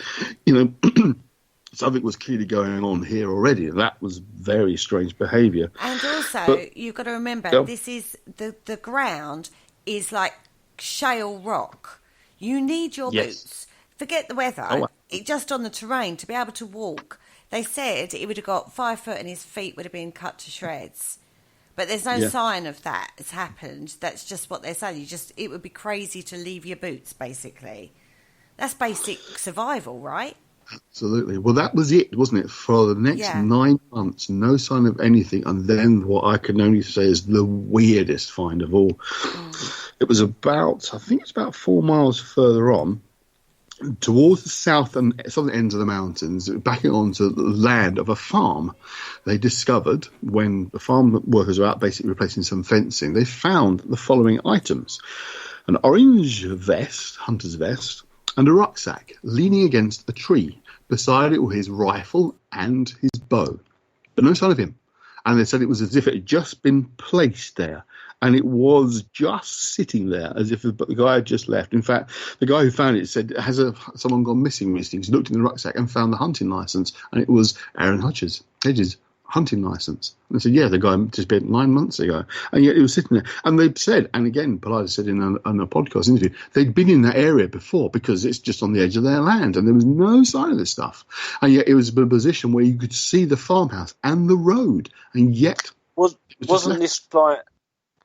something was clearly going on here already. That was very strange behaviour. And also, you've got to remember, this is the ground is like shale rock. You need your boots. Forget the weather. Just on the terrain to be able to walk. They said he would have got 5 foot and his feet would have been cut to shreds. But there's no sign of that has happened. That's just what they're saying. It would be crazy to leave your boots, basically. That's basic survival, right? Absolutely. Well, that was it, wasn't it? For the next 9 months, no sign of anything. And then what I can only say is the weirdest find of all. It was about 4 miles further on. towards the south and southern ends of the mountains, backing onto the land of a farm. They discovered, when the farm workers were out basically replacing some fencing, they found the following items: an orange vest, hunter's vest, and a rucksack leaning against a tree. Beside it were his rifle and his bow, but no sign of him. And they said it was as if it had just been placed there. And it was just sitting there as if the guy had just left. In fact, the guy who found it said, has someone gone missing recently? He's looked in the rucksack and found the hunting license. And it was Aaron Hedges' hunting license. And they said, yeah, the guy just been 9 months ago. And yet it was sitting there. And they said, and again, Polida said in a podcast interview, they'd been in that area before because it's just on the edge of their land. And there was no sign of this stuff. And yet it was a position where you could see the farmhouse and the road. And yet... Wasn't this like...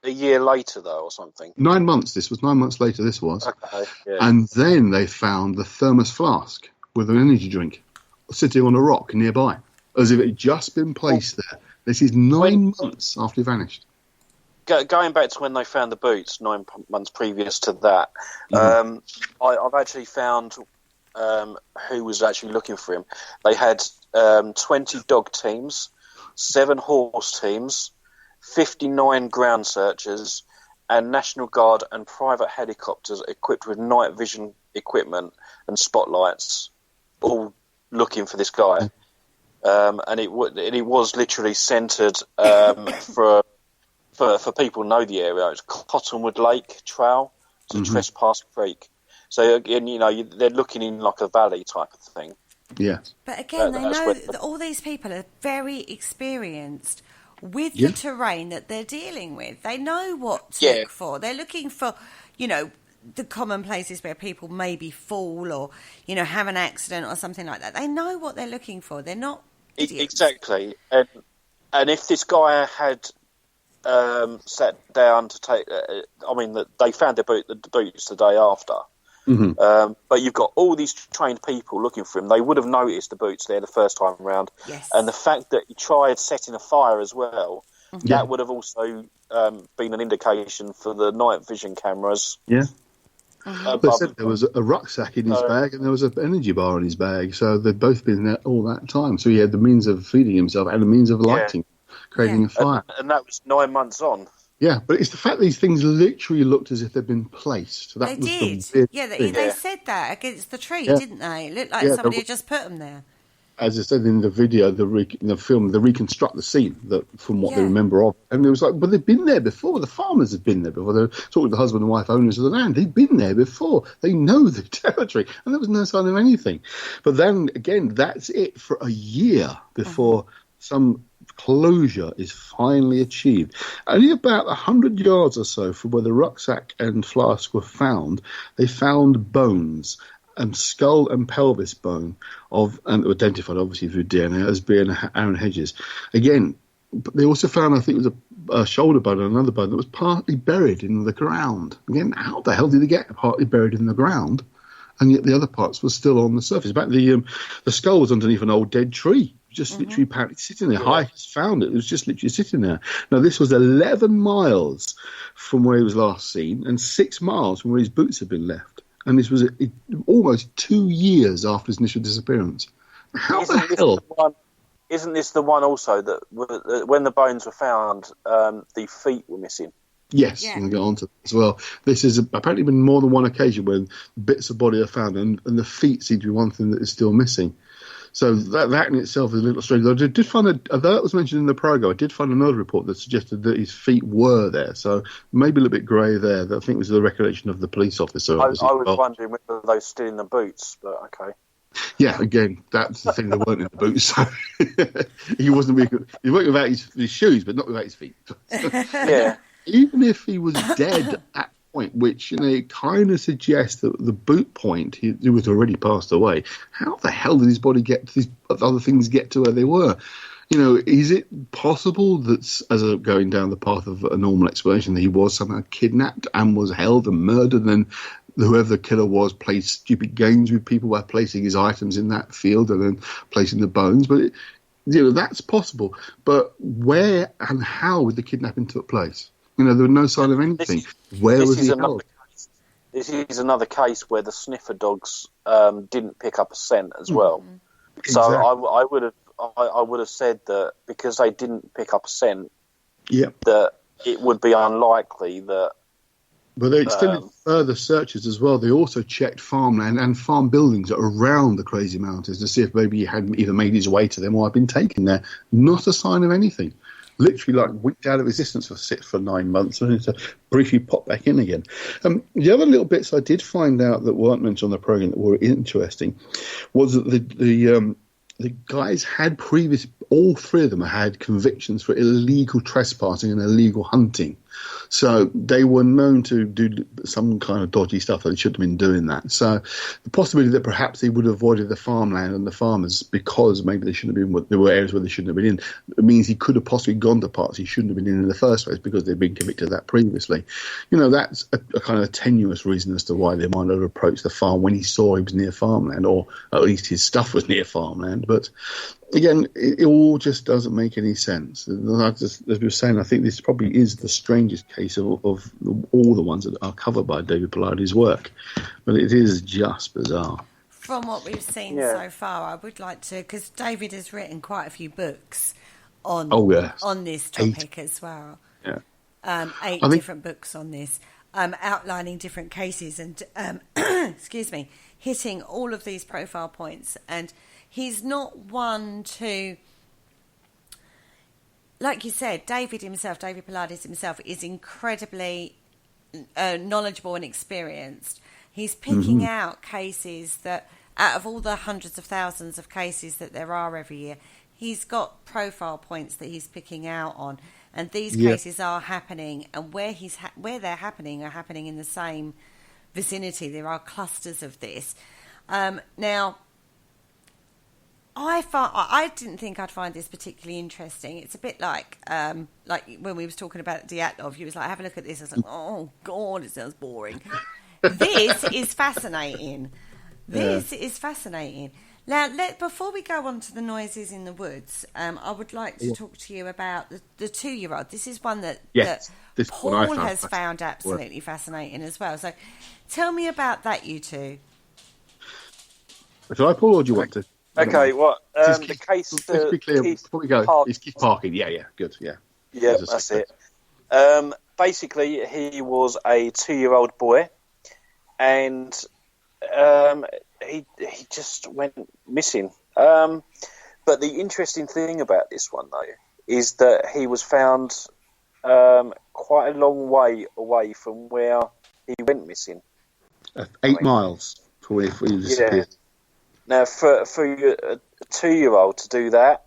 a year later, though, or something? 9 months. This was 9 months later. This was. Okay, yeah. And then they found the thermos flask with an energy drink sitting on a rock nearby, as if it had just been placed there. This is 9 months after he vanished. Going back to when they found the boots, 9 months previous to that, I've actually found who was actually looking for him. They had 20 dog teams, 7 horse teams, 59 ground searchers, and National Guard and private helicopters equipped with night vision equipment and spotlights, all looking for this guy. And it was literally centred for people who know the area. It's Cottonwood Lake Trail to Trespass Creek. So again, they're looking in like a valley type of thing. Yeah. But again, they know that all these people are very experienced with the terrain that they're dealing with. They know what to look for. They're looking for, the common places where people maybe fall or, have an accident or something like that. They know what they're looking for. They're not idiots. Exactly. And if this guy had sat down to take... they found the boots the day after. But you've got all these trained people looking for him. They would have noticed the boots there the first time around. Yes. And the fact that he tried setting a fire as well, that would have also been an indication for the night vision cameras. Yeah. They said there was a rucksack in his bag and there was an energy bar in his bag. So they'd both been there all that time. So he had the means of feeding himself and the means of lighting, creating a fire. And that was 9 months on. Yeah, but it's the fact these things literally looked as if they'd been placed. They did. They said that against the tree, didn't they? It looked like somebody had just put them there. As I said in the video, in the film, they reconstruct the scene from what they remember of. And it was like, but they've been there before. The farmers have been there before. They were talking to the husband and wife owners of the land. They've been there before. They know the territory. And there was no sign of anything. But then, again, that's it for a year before some closure is finally achieved. Only about 100 yards or so from where the rucksack and flask were found, they found bones, skull and pelvis bone and identified obviously through DNA as being Aaron Hedges. Again, they also found, I think it was a shoulder bone and another bone that was partly buried in the ground. Again, how the hell did they get partly buried in the ground? And yet the other parts were still on the surface. Back the skull was underneath an old dead tree. Just literally apparently sitting there. Hikers found it. It was just literally sitting there. Now, this was 11 miles from where he was last seen and 6 miles from where his boots had been left. And this was almost 2 years after his initial disappearance. How the hell? Isn't this the one also that when the bones were found, the feet were missing? Yes, I'm going to get on to that as well. This has apparently been more than one occasion when bits of body are found and the feet seem to be one thing that is still missing. So that in itself is a little strange. I did find although it was mentioned in the program, I did find another report that suggested that his feet were there. So maybe a little bit grey there. That I think was the recollection of the police officer. I was wondering whether those still in the boots, but okay. Yeah, again, that's the thing. They weren't in the boots. So he wasn't without his shoes, but not without his feet. Yeah. Even if he was dead at point, which it kind of suggests that the boot point he was already passed away. How the hell did his body get to these other things get to where they were? Is it possible that going down the path of a normal explanation, that he was somehow kidnapped and was held and murdered, and then whoever the killer was played stupid games with people by placing his items in that field and then placing the bones? But that's possible. But where and how would the kidnapping took place? There was no sign of anything. Where was he held? this is another case where the sniffer dogs didn't pick up a scent as well. Exactly. So I would have said that because they didn't pick up a scent, that it would be unlikely that. But they extended further searches as well. They also checked farmland and farm buildings around the Crazy Mountains to see if maybe he had either made his way to them or had been taken there. Not a sign of anything. Literally, like, winked out of existence for 9 months, and to briefly pop back in again. The other little bits I did find out that weren't mentioned on the program that were interesting was that the guys had all three of them had convictions for illegal trespassing and illegal hunting. So they were known to do some kind of dodgy stuff, and they shouldn't have been doing that. So the possibility that perhaps they would have avoided the farmland and the farmers because maybe they shouldn't have been, there were areas where they shouldn't have been in, it means he could have possibly gone to parts he shouldn't have been in the first place because they'd been convicted of that previously. You know, that's a kind of tenuous reason as to why they might have approached the farm when he saw he was near farmland, or at least his stuff was near farmland. But again, it all just doesn't make any sense. As we were saying, I think this probably is the strangest case of all the ones that are covered by David Pollardi's work. But it is just bizarre. From what we've seen so far, I would like to, because David has written quite a few books on this topic as well. Yeah. 8 different books on this, outlining different cases and, excuse me, hitting all of these profile points. And he's not one to, like you said, David Pollardi himself is incredibly knowledgeable and experienced. He's picking out cases that, out of all the hundreds of thousands of cases that there are every year, he's got profile points that he's picking out on. And these cases are happening, and where they're happening are happening in the same vicinity. There are clusters of this. Now, I didn't think I'd find this particularly interesting. It's a bit like when we was talking about Dyatlov, he was like, have a look at this. I was like, oh, God, it sounds boring. This is fascinating. This is fascinating. Now, before we go on to the noises in the woods, I would like to talk to you about the 2-year-old. This is one that Paul has found absolutely fascinating as well. So tell me about that, you two. Shall I, Paul, or do you want to? Okay, well, the case... Let's be clear, before we go, it's Keith Parkin. Yeah, good, yeah. Yeah, that's it. Basically, he was a 2-year-old boy, and he just went missing. But the interesting thing about this one, though, is that he was found quite a long way away from where he went missing. 8 miles from where he disappeared. Now, for a 2-year-old to do that,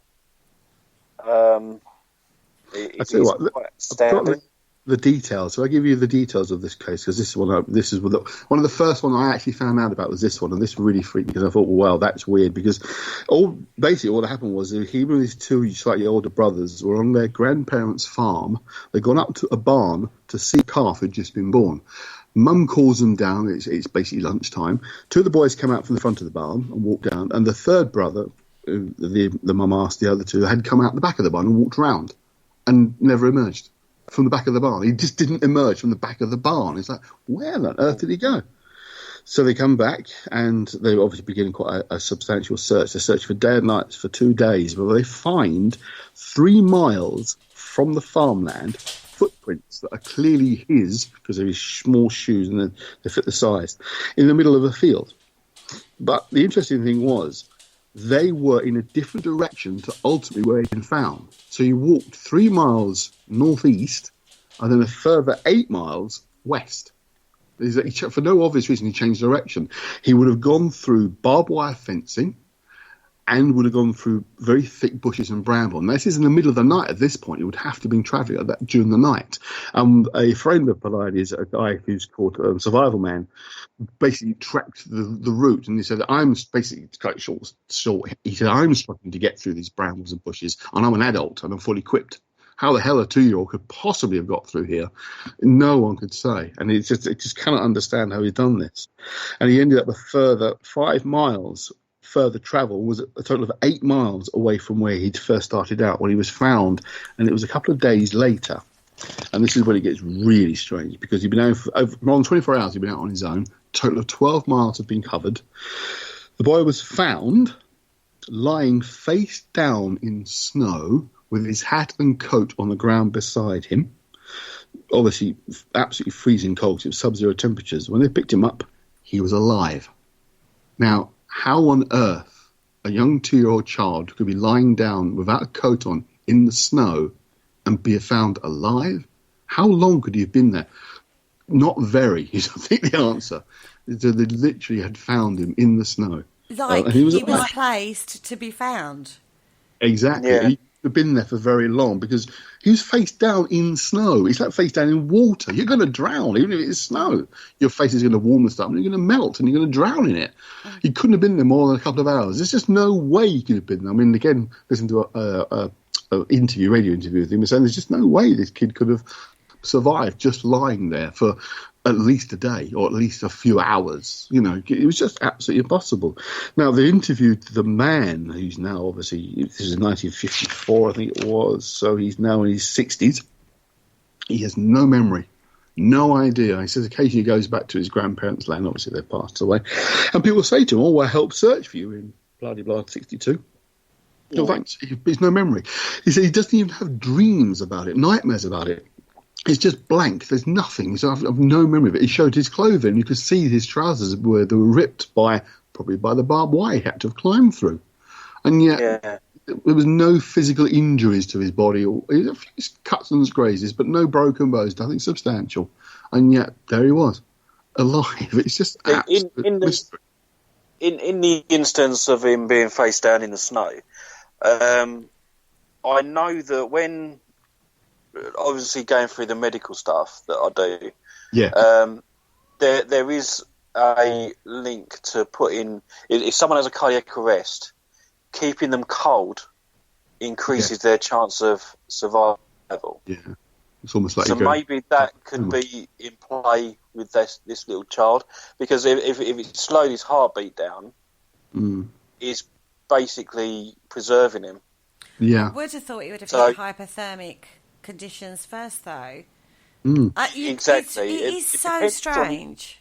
it is quite astounding. The details. So I give you the details of this case because this is one of the first one I actually found out about was this one, and this really freaked me because I thought, well, that's weird because basically what happened was he and his 2 slightly older brothers were on their grandparents' farm. They'd gone up to a barn to see a calf had just been born. Mum calls them down. It's basically lunchtime. 2 of the boys come out from the front of the barn and walk down, and the third brother, the mum asked the other 2, had come out the back of the barn and walked around and never emerged from the back of the barn. He just didn't emerge from the back of the barn. It's like, where on earth did he go? So they come back, and they obviously begin quite a substantial search. They search for day and night for 2 days, but they find 3 miles from the farmland footprints that are clearly his because of his small shoes and they fit the size in the middle of a field. But the interesting thing was they were in a different direction to ultimately where he'd been found. So he walked 3 miles northeast and then a further 8 miles west. For no obvious reason, he changed direction. He would have gone through barbed wire fencing and would have gone through very thick bushes and bramble. Now, this is in the middle of the night at this point. He would have to have been travelling like that during the night. A friend of Pollardi's, a guy who's called Survival Man, basically tracked the route, and he said, I'm basically, to cut it short, he said, I'm struggling to get through these brambles and bushes, and I'm an adult, and I'm fully equipped. How the hell a 2-year-old could possibly have got through here, no one could say. And it just cannot understand how he's done this. And he ended up a further 5 miles further travel, was a total of 8 miles away from where he'd first started out when he was found. And it was a couple of days later And this is when it gets really strange, because he'd been out for more than 24 hours. He'd been out on his own. A total of 12 miles have been covered. The boy was found lying face down in snow with his hat and coat on the ground beside him. Obviously, absolutely freezing cold. It was sub-zero temperatures. When they picked him up, he was alive. Now, how on earth a young 2-year-old child could be lying down without a coat on in the snow and be found alive? How long could he have been there? Not very, is I think the answer. So they literally had found him in the snow. Like and he was placed to be found. Exactly. Yeah. He could have been there for very long, because he was face down in snow. It's like face down in water. You're going to drown, even if it's snow. Your face is going to warm and stuff, and you're going to melt, and you're going to drown in it. He couldn't have been there more than a couple of hours. There's just no way he could have been there. I mean, again, listen to a radio interview with him, saying there's just no way this kid could have survived just lying there for at least a day or at least a few hours. You know, it was just absolutely impossible. Now, they interviewed the man, who's now obviously, this is 1954, I think it was, so he's now in his 60s. He has no memory, no idea. He says occasionally he goes back to his grandparents' land, obviously they've passed away, and people say to him, oh, we'll help search for you in bloody 62. No, thanks. He's no memory. He said he doesn't even have dreams about it, nightmares about it. It's just blank. There's nothing. So I've no memory of it. He showed his clothing. You could see his trousers they were ripped probably by the barbed wire he had to have climbed through. And yet there was no physical injuries to his body. Or a few cuts and grazes, but no broken bones, nothing substantial. And yet there he was, alive. It's just absolute mystery. In the instance of him being face down in the snow, I know that when, obviously going through the medical stuff that I do, there is a link to put in, if someone has a cardiac arrest, keeping them cold increases their chance of survival. Yeah, it's almost like so maybe that could be in play with this little child, because if it slowed his heartbeat down, it's basically preserving him. Yeah, I would have thought he would have hit hypothermic conditions first, though. Exactly. It is so strange.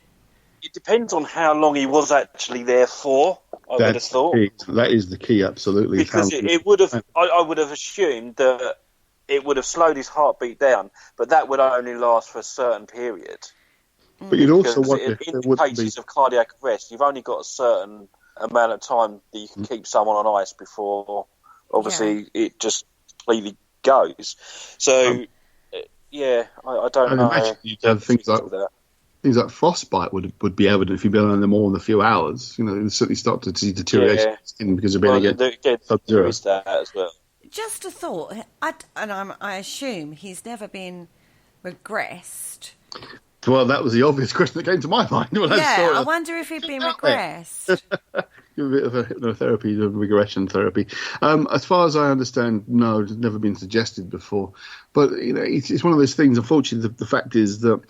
It depends on how long he was actually there for, I would have thought. That is the key, absolutely. Because it would have, I would have assumed that it would have slowed his heartbeat down, but that would only last for a certain period. But you'd also wonder if in cases of cardiac arrest, you've only got a certain amount of time that you can keep someone on ice before, obviously, it just completely goes. So, I don't know. Imagine you'd have things like frostbite would be evident if you've been on them more than a few hours. You know, it would certainly start to see deterioration in skin because of being there is that as well. Just a thought, I assume he's never been regressed. Well, that was the obvious question that came to my mind. I wonder if he'd been regressed. Give a bit of a hypnotherapy, regression therapy. As far as I understand, no, it's never been suggested before. But you know, it's one of those things. Unfortunately, the fact is that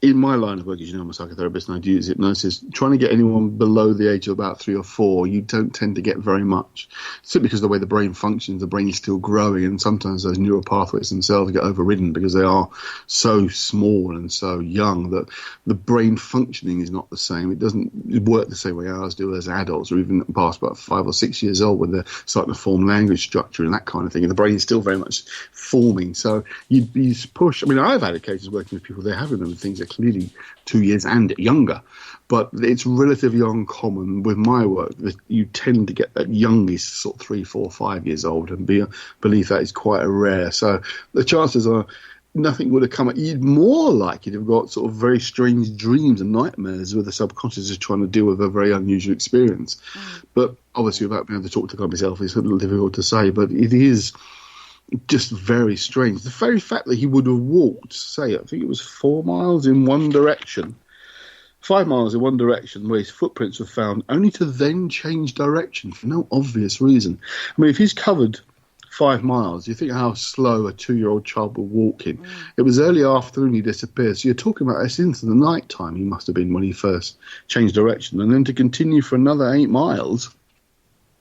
in my line of work, as you know, I'm a psychotherapist and I do use hypnosis. Trying to get anyone below the age of about 3 or 4, you don't tend to get very much. Simply because of the way the brain functions, the brain is still growing, and sometimes those neural pathways themselves get overridden because they are so small and so young that the brain functioning is not the same. It doesn't work the same way ours do as adults, or even past about 5 or 6 years old, when they're starting to form language structure and that kind of thing. And the brain is still very much forming. So you push. I mean, I've had cases working with people, they're having them with things that clearly 2 years and younger, but it's relatively uncommon with my work that you tend to get that youngest sort of 3, 4, 5 years old, and believe that is quite a rare. So the chances are nothing would have come. You'd more likely to have got sort of very strange dreams and nightmares where the subconscious is trying to deal with a very unusual experience. But obviously, without being able to talk to God myself, it's a little difficult to say. But it is just very strange. The very fact that he would have walked, say, I think it was 4 miles in one direction, 5 miles in one direction, where his footprints were found, only to then change direction for no obvious reason. I mean, if he's covered 5 miles, you think how slow a 2-year-old child will walk in. It was early afternoon he disappeared, so you're talking about it's into the night time he must have been when he first changed direction, and then to continue for another 8 miles,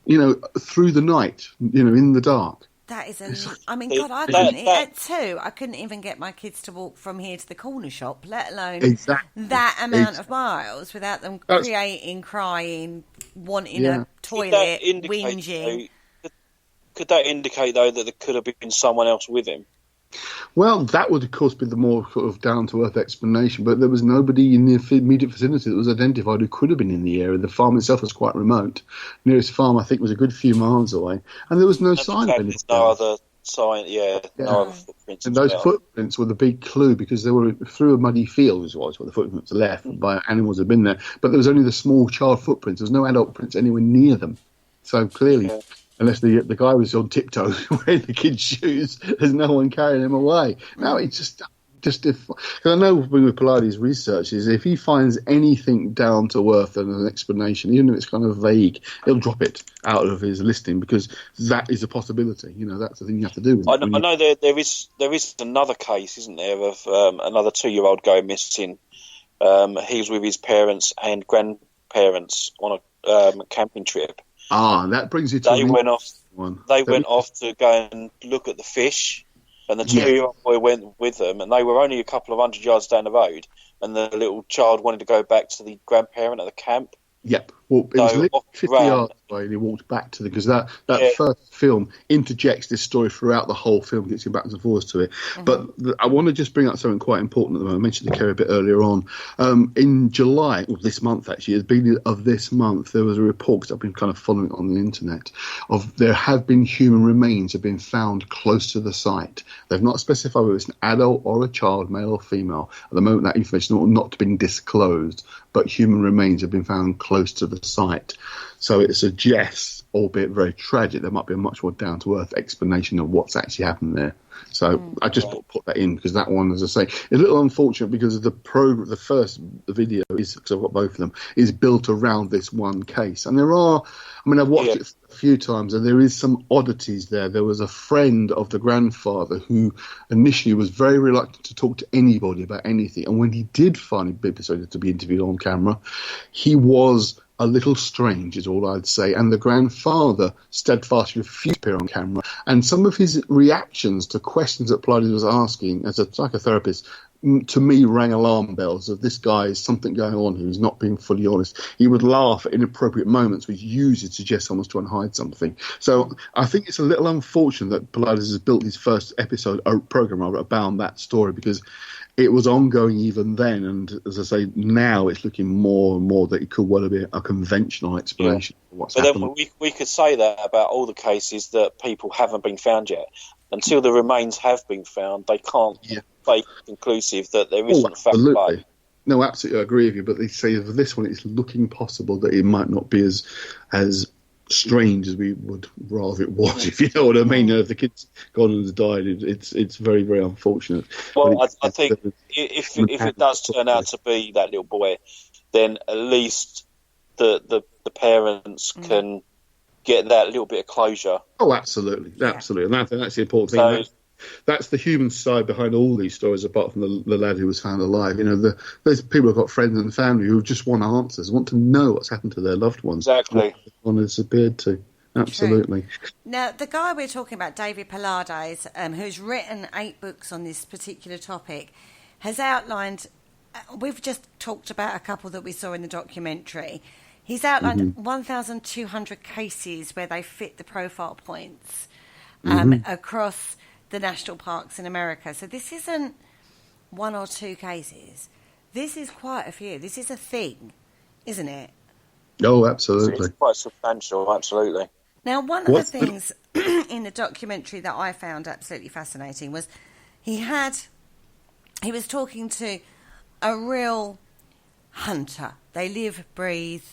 you know, through the night, you know, in the dark. That is It- God, I that- couldn't. that- At 2, I couldn't even get my kids to walk from here to the corner shop, let alone Exactly. that amount of miles without them That's- creating, crying, wanting Yeah. a toilet, indicate, whinging. could that indicate, though, that there could have been someone else with him? Well, that would, of course, be the more sort of down-to-earth explanation, but there was nobody in the immediate vicinity that was identified who could have been in the area. The farm itself was quite remote. Nearest farm, I think, was a good few miles away, and there was no sign of anything. No other sign, no other footprints. And those as well. footprints were the big clue, because they were through a muddy field, was what the footprints were left by animals had been there. But there was only the small child footprints. There was no adult prints anywhere near them. So clearly, unless the guy was on tiptoes wearing the kid's shoes, there's no one carrying him away. No, it's just because I know with Pilates' research is if he finds anything down to earth and an explanation, even if it's kind of vague, he'll drop it out of his listing, because that is a possibility. That's the thing you have to do. I know there is another case, isn't there, of another 2-year-old going missing. He was with his parents and grandparents on a camping trip. That brings you to They went off. one. They went off to go and look at the fish, and the 2-year-old boy went with them, and they were only a couple of 100 yards down the road, and the little child wanted to go back to the grandparent at the camp. Yep. Well, it was So, literally off 50 ran. yards away, and he walked back to because that first film interjects this story throughout the whole film, gets you back and forth to it. But I want to just bring up something quite important at the moment. I mentioned the Kerry a bit earlier on. In July, or this month actually, at the beginning of this month, there was a report, because I've been kind of following it on the internet, of there have been human remains have been found close to the site. They've not specified whether it's an adult or a child, male or female. At the moment, that information has not been disclosed, but human remains have been found close to the site. So it suggests, albeit very tragic, there might be a much more down-to-earth explanation of what's actually happened there. So I just put that in, because that one, as I say, is a little unfortunate, because of the first video is, because I've got both of them, is built around this one case. And there are, I've watched it a few times, and there is some oddities there. There was a friend of the grandfather who initially was very reluctant to talk to anybody about anything. And when he did finally be persuaded to be interviewed on camera, he was a little strange, is all I'd say. And the grandfather steadfastly refused to appear on camera. And some of his reactions to questions that Pilates was asking as a psychotherapist, to me, rang alarm bells of this guy is something going on who's not being fully honest. He would laugh at inappropriate moments, which usually suggest someone's trying to hide something. So I think it's a little unfortunate that Pilates has built his first program around that story, because it was ongoing even then, and as I say, now it's looking more and more that it could well be a conventional explanation of what's happened. Then we could say that about all the cases that people haven't been found yet. Until the remains have been found, they can't make conclusive that there isn't foul play. No, absolutely, I agree with you. But they say for this one, it's looking possible that it might not be as strange as we would rather it was, if you know what I mean. If the kid's gone and died, it's very, very unfortunate. Well, I think if it does turn out to be that little boy, then at least the parents can get that little bit of closure. Oh, absolutely. And I think that's the important thing. That's the human side behind all these stories, apart from the lad who was found alive. There's people who've got friends and family who just want answers, want to know what's happened to their loved ones. Exactly. One has disappeared to. Absolutely. True. Now, the guy we're talking about, David Pilates, who's written 8 books on this particular topic, has outlined, we've just talked about a couple that we saw in the documentary. He's outlined 1,200 cases where they fit the profile points across the national parks in America. So this isn't 1 or 2 cases. This is quite a few. This is a thing, isn't it? Oh, absolutely. It's quite substantial, absolutely. Now, one of the things in the documentary that I found absolutely fascinating was he was talking to a real hunter. They live, breathe,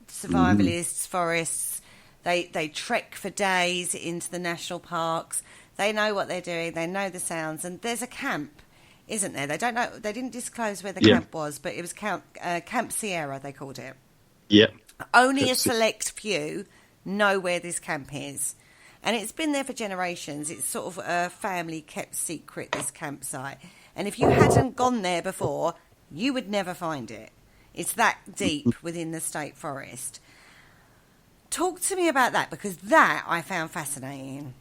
survivalists, forests. They trek for days into the national parks. They know what they're doing. They know the sounds. And there's a camp, isn't there? They don't know. They didn't disclose where the camp was, but it was Camp Sierra, they called it. Yeah. Only a select few know where this camp is. And it's been there for generations. It's sort of a family kept secret, this campsite. And if you hadn't gone there before, you would never find it. It's that deep within the state forest. Talk to me about that, because that I found fascinating.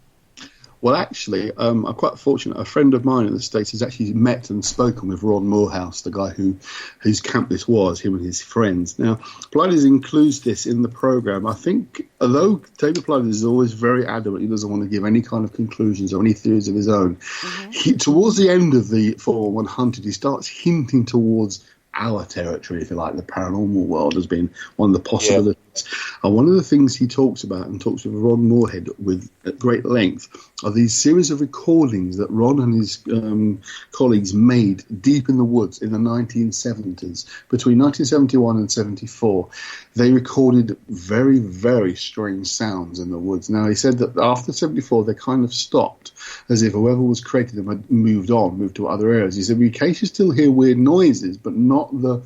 Well, actually, I'm quite fortunate. A friend of mine in the States has actually met and spoken with Ron Morehouse, the guy whose camp this was, him and his friends. Now, Blinders includes this in the program. I think, although David Blinders is always very adamant, he doesn't want to give any kind of conclusions or any theories of his own. Towards the end of the 411 Hunted, he starts hinting towards our territory, if you like, the paranormal world as being one of the possibilities. And one of the things he talks about and talks with Ron Morehead with at great length are these series of recordings that Ron and his colleagues made deep in the woods in the 1970s. Between 1971 and 74, they recorded very, very strange sounds in the woods. Now, he said that after 74, they kind of stopped, as if whoever was creating them had moved to other areas. He said, we occasionally still hear weird noises, but not the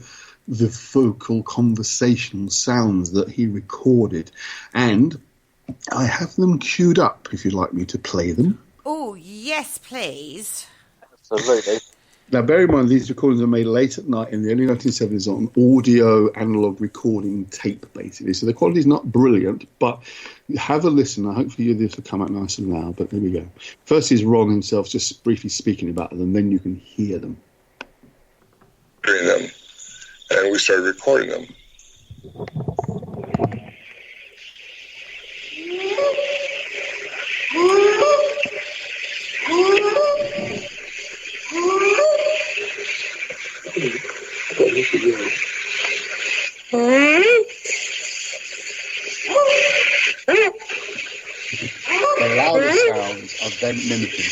vocal conversational sounds that he recorded. And I have them queued up if you'd like me to play them. Oh, yes, please. Absolutely. Now, bear in mind, these recordings were made late at night in the early 1970s on audio analog recording tape, basically. So the quality is not brilliant, but have a listen. Hopefully this will come out nice and loud, but there we go. First is Ron himself just briefly speaking about them, then you can hear them. Them, and we started recording them. The louder sounds of them mimicking.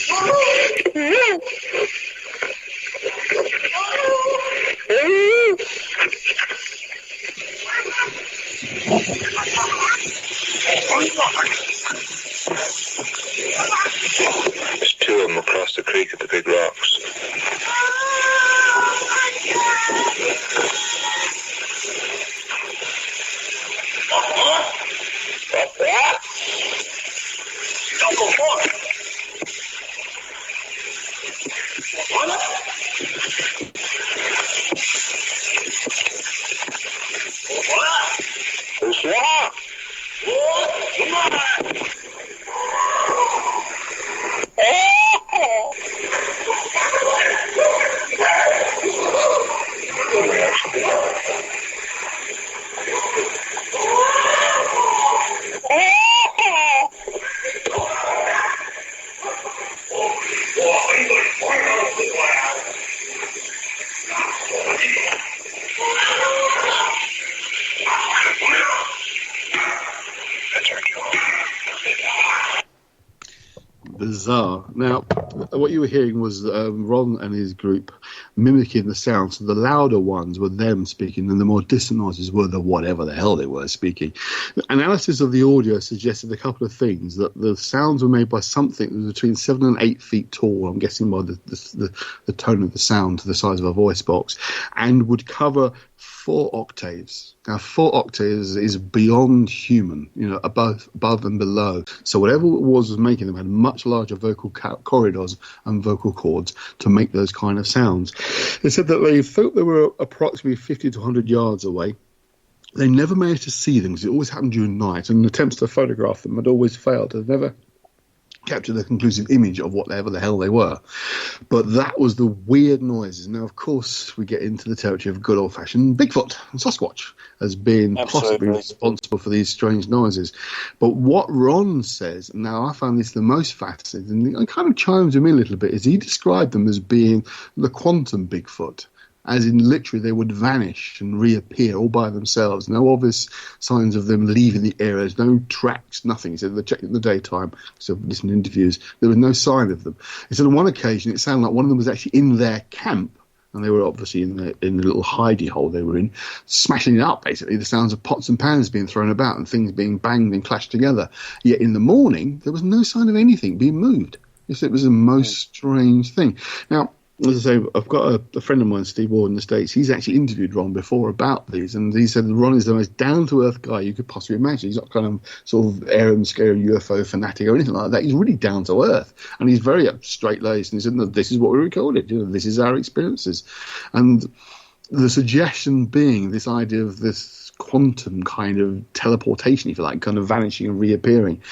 There's two of them across the creek at the big rocks. Bizarre. Now, what you were hearing was Ron and his group mimicking the sounds. So the louder ones were them speaking, and the more distant noises were the whatever the hell they were speaking. Analysis of the audio suggested a couple of things, that the sounds were made by something that was between 7 and 8 feet tall, I'm guessing by the tone of the sound to the size of a voice box, and would cover 4 octaves. Now, 4 octaves is beyond human, above and below. So whatever it was making them had much larger vocal corridors and vocal cords to make those kind of sounds. They said that they thought they were approximately 50 to 100 yards away. They never managed to see them because it always happened during night, and attempts to photograph them had always failed. They'd never captured a conclusive image of whatever the hell they were. But that was the weird noises. Now, of course, we get into the territory of good old-fashioned Bigfoot and Sasquatch as being possibly responsible for these strange noises. But what Ron says, and now I found this the most fascinating, and it kind of chimes him in a little bit, is he described them as being the quantum Bigfoot. As in, literally, they would vanish and reappear all by themselves. No obvious signs of them leaving the area. No tracks, nothing. He said they checked in the daytime. So, listening to interviews, there was no sign of them. He said on one occasion, it sounded like one of them was actually in their camp, and they were obviously in the little hidey hole they were in, smashing it up, basically. The sounds of pots and pans being thrown about and things being banged and clashed together. Yet in the morning, there was no sign of anything being moved. It was the most strange thing. Now, as I say, I've got a friend of mine, Steve Ward, in the States. He's actually interviewed Ron before about these, and he said Ron is the most down-to-earth guy you could possibly imagine. He's not kind of sort of air and scare UFO fanatic or anything like that. He's really down-to-earth, and he's very straight-laced, and he said, no, this is what we recorded. This is our experiences. And the suggestion being this idea of this quantum kind of teleportation, if you like, kind of vanishing and reappearing.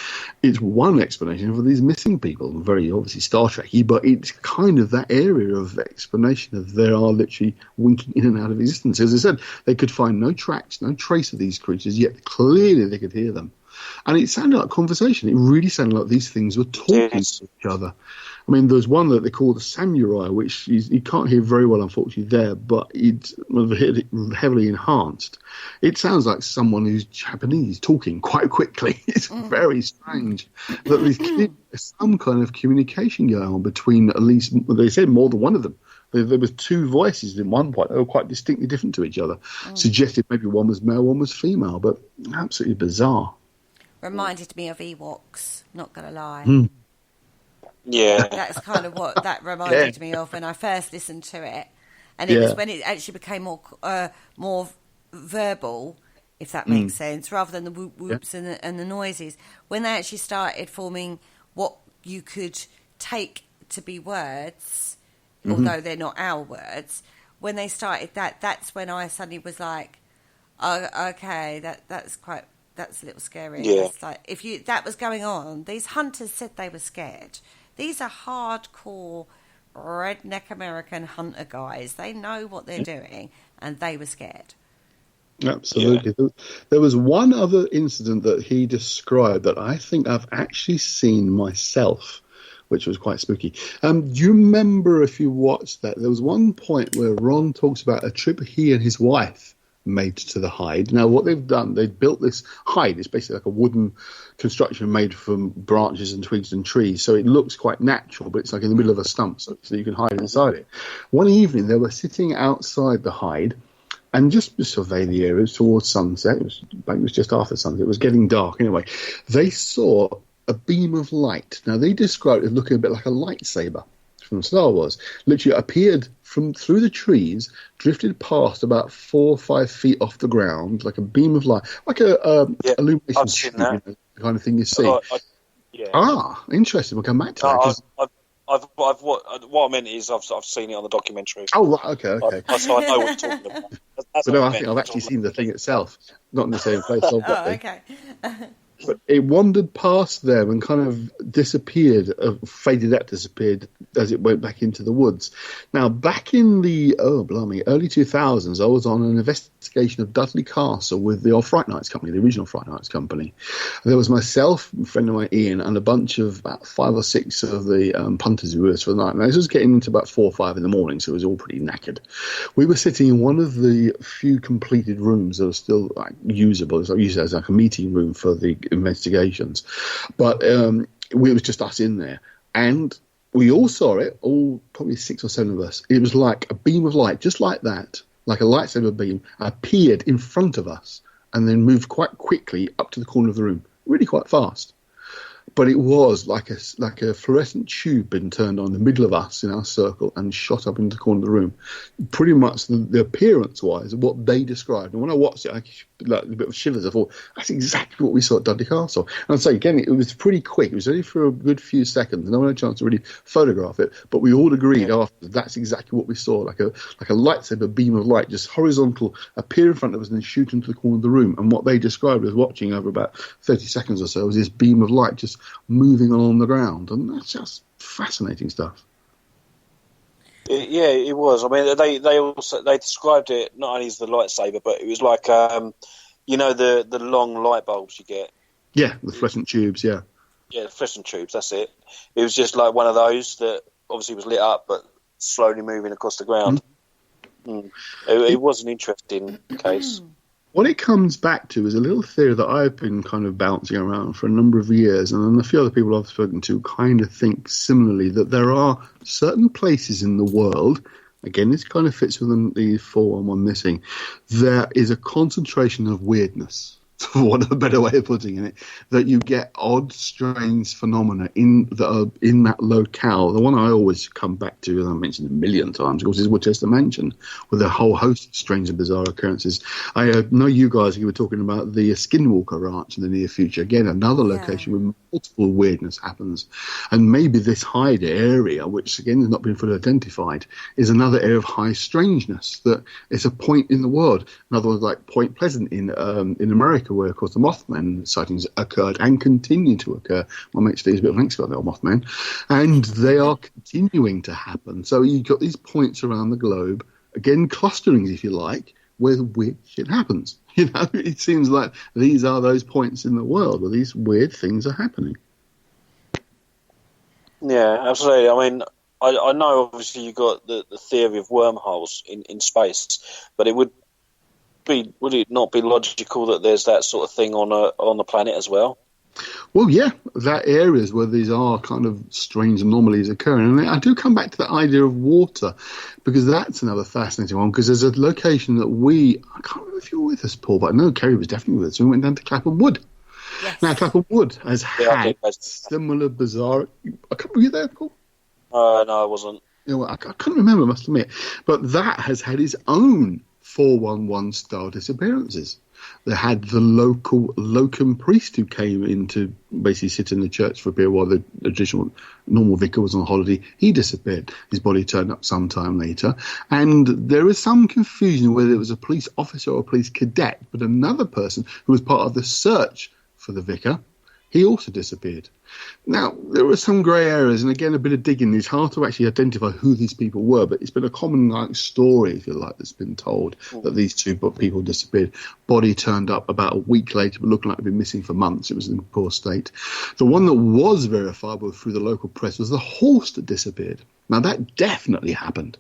It's one explanation for these missing people, very obviously Star Trek-y, but it's kind of that area of explanation of they are literally winking in and out of existence. As I said, they could find no tracks, no trace of these creatures, yet clearly they could hear them. And it sounded like conversation. It really sounded like these things were talking to each other. I mean, there's one that they call the samurai, which you can't hear very well, unfortunately, there, but it's heavily enhanced. It sounds like someone who's Japanese talking quite quickly. It's very strange that there's some kind of communication going on between at least, they said more than one of them. There was two voices in one point. They were quite distinctly different to each other. Suggested maybe one was male, one was female, but absolutely bizarre. Reminded me of Ewoks, not going to lie. Yeah. That's kind of what that reminded me of when I first listened to it. And it was when it actually became more verbal, if that makes sense, rather than the whoop-whoops and the noises. When they actually started forming what you could take to be words, although they're not our words, when they started that's when I suddenly was like, oh, okay, that's a little scary. Yeah. It's like, that was going on, these hunters said they were scared. These are hardcore redneck American hunter guys. They know what they're doing, and they were scared. Absolutely. Yeah. There was one other incident that he described that I think I've actually seen myself, which was quite spooky. Do you remember, if you watched that, there was one point where Ron talks about a trip he and his wife made to the hide. Now, what they've done, they've built this hide. It's basically like a wooden construction made from branches and twigs and trees, so it looks quite natural, but it's like in the middle of a stump, so you can hide inside it. One evening, they were sitting outside the hide and just surveying the area towards sunset. It was just after sunset. It was getting dark anyway. They saw a beam of light. Now, they described it as looking a bit like a lightsaber from Star Wars. Literally appeared from through the trees, drifted past about 4 or 5 feet off the ground, like a beam of light, like a illumination tube, the kind of thing you see. Interesting. We'll come back to that. What I meant is I've seen it on the documentary. Oh, right, okay. So I know what you're talking about. But no, I think I've actually seen the thing itself, not in the same place. Okay. But it wandered past them and kind of disappeared, faded out, disappeared as it went back into the woods. Now, back in the, early 2000s, I was on an investigation of Dudley Castle with the old Fright Nights company, the original Fright Nights company. And there was myself, a friend of mine, Ian, and a bunch of about 5 or 6 of the punters who were with us for the night. Now, this was getting into about 4 or 5 in the morning, so it was all pretty knackered. We were sitting in one of the few completed rooms that were still usable. It was used as like a meeting room for the investigations, but it was just us in there, and we all saw it, all probably 6 or 7 of us. It was like a beam of light, just like that, like a lightsaber beam, appeared in front of us and then moved quite quickly up to the corner of the room, really quite fast. But it was like a fluorescent tube being turned on in the middle of us in our circle and shot up into the corner of the room. Pretty much the appearance-wise of what they described. And when I watched it, I like a bit of shivers. I thought, that's exactly what we saw at Dudley Castle. And I'd say, again, it was pretty quick. It was only for a good few seconds. No one had a chance to really photograph it. But we all agreed after that's exactly what we saw, like a lightsaber beam of light, just horizontal, appear in front of us and then shoot into the corner of the room. And what they described as watching over about 30 seconds or so was this beam of light just moving along the ground, and that's just fascinating stuff. It was. I mean, they described it not only as the lightsaber, but it was like the long light bulbs you get. Yeah, the fluorescent tubes. Yeah, the fluorescent tubes. That's it. It was just like one of those that obviously was lit up, but slowly moving across the ground. It was an interesting case. What it comes back to is a little theory that I've been kind of bouncing around for a number of years, and a few other people I've spoken to kind of think similarly, that there are certain places in the world, again, this kind of fits within the 411 missing, there is a concentration of weirdness, for want of a better way of putting it, that you get odd, strange phenomena in that locale. The one I always come back to, and I mentioned a million times, of course, is Worcester Mansion, with a whole host of strange and bizarre occurrences. I know you guys, you were talking about the Skinwalker Ranch in the near future. Again, another location with multiple weirdness happens. And maybe this Hyde area, which again has not been fully identified, is another area of high strangeness, that it's a point in the world. In other words, like Point Pleasant in America, where, of course, the Mothman sightings occurred and continue to occur. My mate Steve's a bit of an expert on the old Mothman. And they are continuing to happen. So you've got these points around the globe, again, clusterings, if you like, where weird shit happens. You know, it seems like these are those points in the world where these weird things are happening. Yeah, absolutely. I mean, I know obviously you got the theory of wormholes in space, but would it not be logical that there's that sort of thing on the planet as well? Well, yeah, that areas where these are kind of strange anomalies occurring. And I do come back to the idea of water, because that's another fascinating one, because there's a location that I can't remember if you were with us, Paul, but I know Kerry was definitely with us. We went down to Clapham Wood. Yes. Now, Clapham Wood has had similar bizarre... Were you there, Paul? No, I wasn't. You know, I couldn't remember, I must admit. But that has had its own 411-style disappearances. They had the local locum priest who came in to basically sit in the church for a period while the additional normal vicar was on holiday. He disappeared. His body turned up sometime later. And there is some confusion whether it was a police officer or a police cadet, but another person who was part of the search for the vicar, he also disappeared. Now, there were some grey areas, and again, a bit of digging. It's hard to actually identify who these people were, but it's been a common story, if you like, that's been told, that these two people disappeared. Body turned up about a week later, but looking like they'd been missing for months. It was in a poor state. The one that was verifiable through the local press was the horse that disappeared. Now, that definitely happened.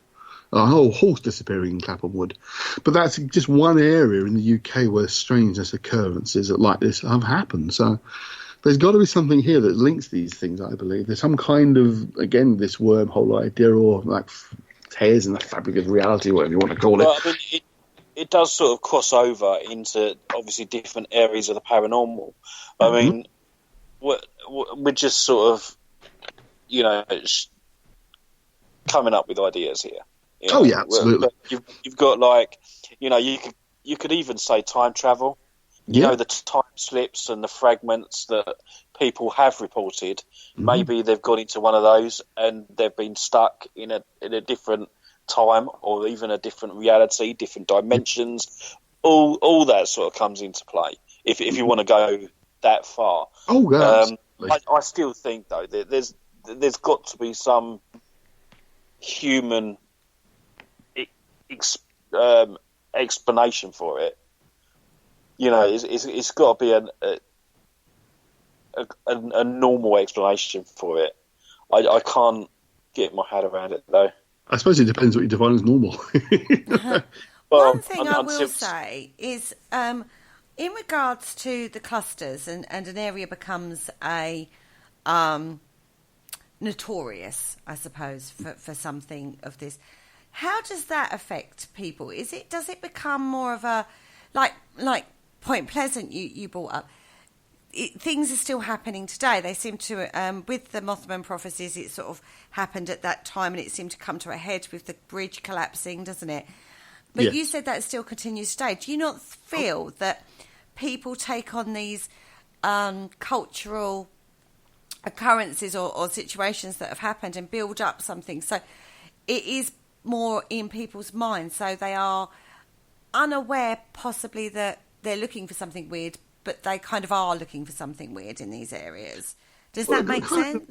A whole horse disappearing in Clapham Wood. But that's just one area in the UK where strangeness occurrences like this have happened. So there's got to be something here that links these things, I believe. There's some kind of, again, this wormhole idea, or like tears in the fabric of reality, whatever you want to call it. Well, I mean, it does sort of cross over into, obviously, different areas of the paranormal. I mean, we're just sort of, you know, coming up with ideas here. You know? Oh, yeah, absolutely. You've got, like, you know, you could even say time travel. You know, the time slips and the fragments that people have reported, maybe they've gone into one of those and they've been stuck in a different time, or even a different reality, different dimensions. All that sort of comes into play, if you want to go that far. Oh, yeah. I still think, though, that there's got to be some human explanation for it. You know, it's got to be a normal explanation for it. I can't get my head around it, though. I suppose it depends what you define as normal. One thing I will say is, in regards to the clusters, and an area becomes a notorious, I suppose, for something of this. How does that affect people? Does it become more of a like Point Pleasant you brought up? Things are still happening today. They seem to, with the Mothman prophecies, it sort of happened at that time, and it seemed to come to a head with the bridge collapsing, doesn't it? But you said that still continues today. Do you not feel that people take on these cultural occurrences or situations that have happened and build up something? So it is more in people's minds, so they are unaware possibly that they're looking for something weird, but they kind of are looking for something weird in these areas. Does that make sense?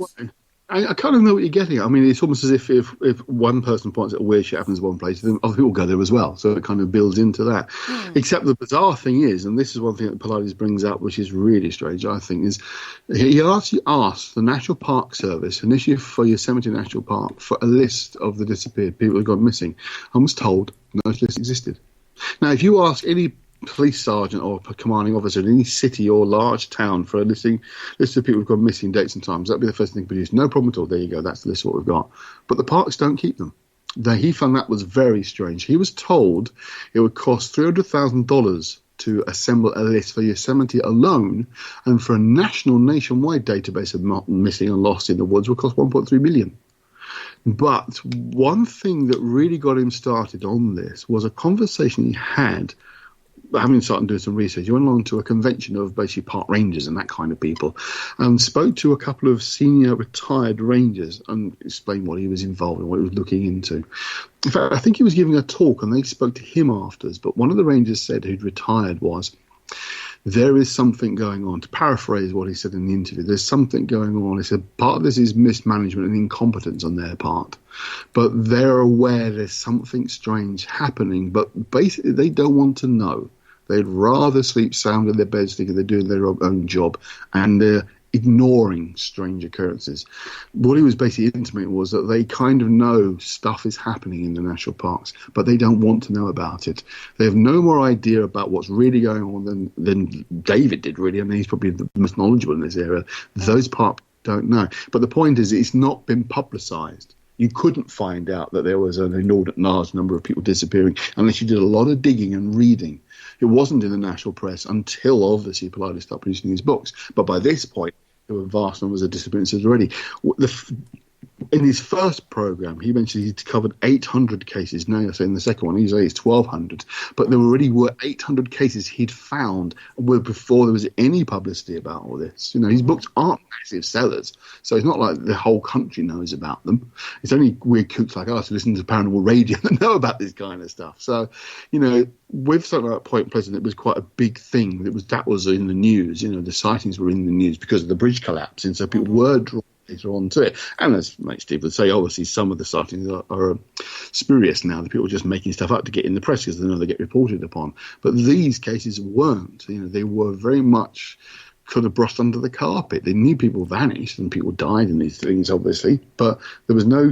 I kind of know what you're getting at. I mean, it's almost as if one person points at a weird shit happens in one place, then other people go there as well. So it kind of builds into that. Except the bizarre thing is, and this is one thing that Pilates brings up, which is really strange, I think, is he actually asked the National Park Service, initially for Yosemite National Park, for a list of the disappeared people who had gone missing, and was told no list existed. Now, if you ask any police sergeant or commanding officer in any city or large town for a list of people who've gone missing, dates and times, that'd be the first thing produced. No problem at all. There you go. That's the list of what we've got. But the parks don't keep them. He found that was very strange. He was told it would cost $300,000 to assemble a list for Yosemite alone, and for a nationwide database of missing and lost in the woods would cost $1.3 million. But one thing that really got him started on this was a conversation he had having started doing some research, he went along to a convention of basically park rangers and that kind of people, and spoke to a couple of senior retired rangers and explained what he was involved in, what he was looking into. In fact, I think he was giving a talk and they spoke to him afterwards, but one of the rangers said, who'd retired, was, there is something going on. To paraphrase what he said in the interview, there's something going on. He said part of this is mismanagement and incompetence on their part, but they're aware there's something strange happening, but basically they don't want to know. They'd rather sleep sound in their beds thinking they're doing their own job, and they're ignoring strange occurrences. What he was basically intimating was that they kind of know stuff is happening in the national parks, but they don't want to know about it. They have no more idea about what's really going on than David did, really. I mean, he's probably the most knowledgeable in this area. Those parks don't know. But the point is, it's not been publicised. You couldn't find out that there was an inordinate large number of people disappearing unless you did a lot of digging and reading. It wasn't in the national press until, obviously, Polity stopped producing his books. But by this point, there were vast numbers of disappearances already. In his first programme, he mentioned he'd covered 800 cases. Now, in the second one, he's 1,200. But there already were 800 cases he'd found before there was any publicity about all this. You know, his books aren't massive sellers, so it's not like the whole country knows about them. It's only weird kooks like us who listen to Paranormal Radio that know about this kind of stuff. So, you know, with something like Point Pleasant, it was quite a big thing. That was in the news. You know, the sightings were in the news because of the bridge collapse, and so people were drawn later on to it. And as Mate Steve would say, obviously some of the sightings are spurious now. The people are just making stuff up to get in the press because they know they get reported upon. But these cases weren't. You know, they were very much kind of brushed under the carpet. They knew people vanished and people died in these things, obviously, but there was no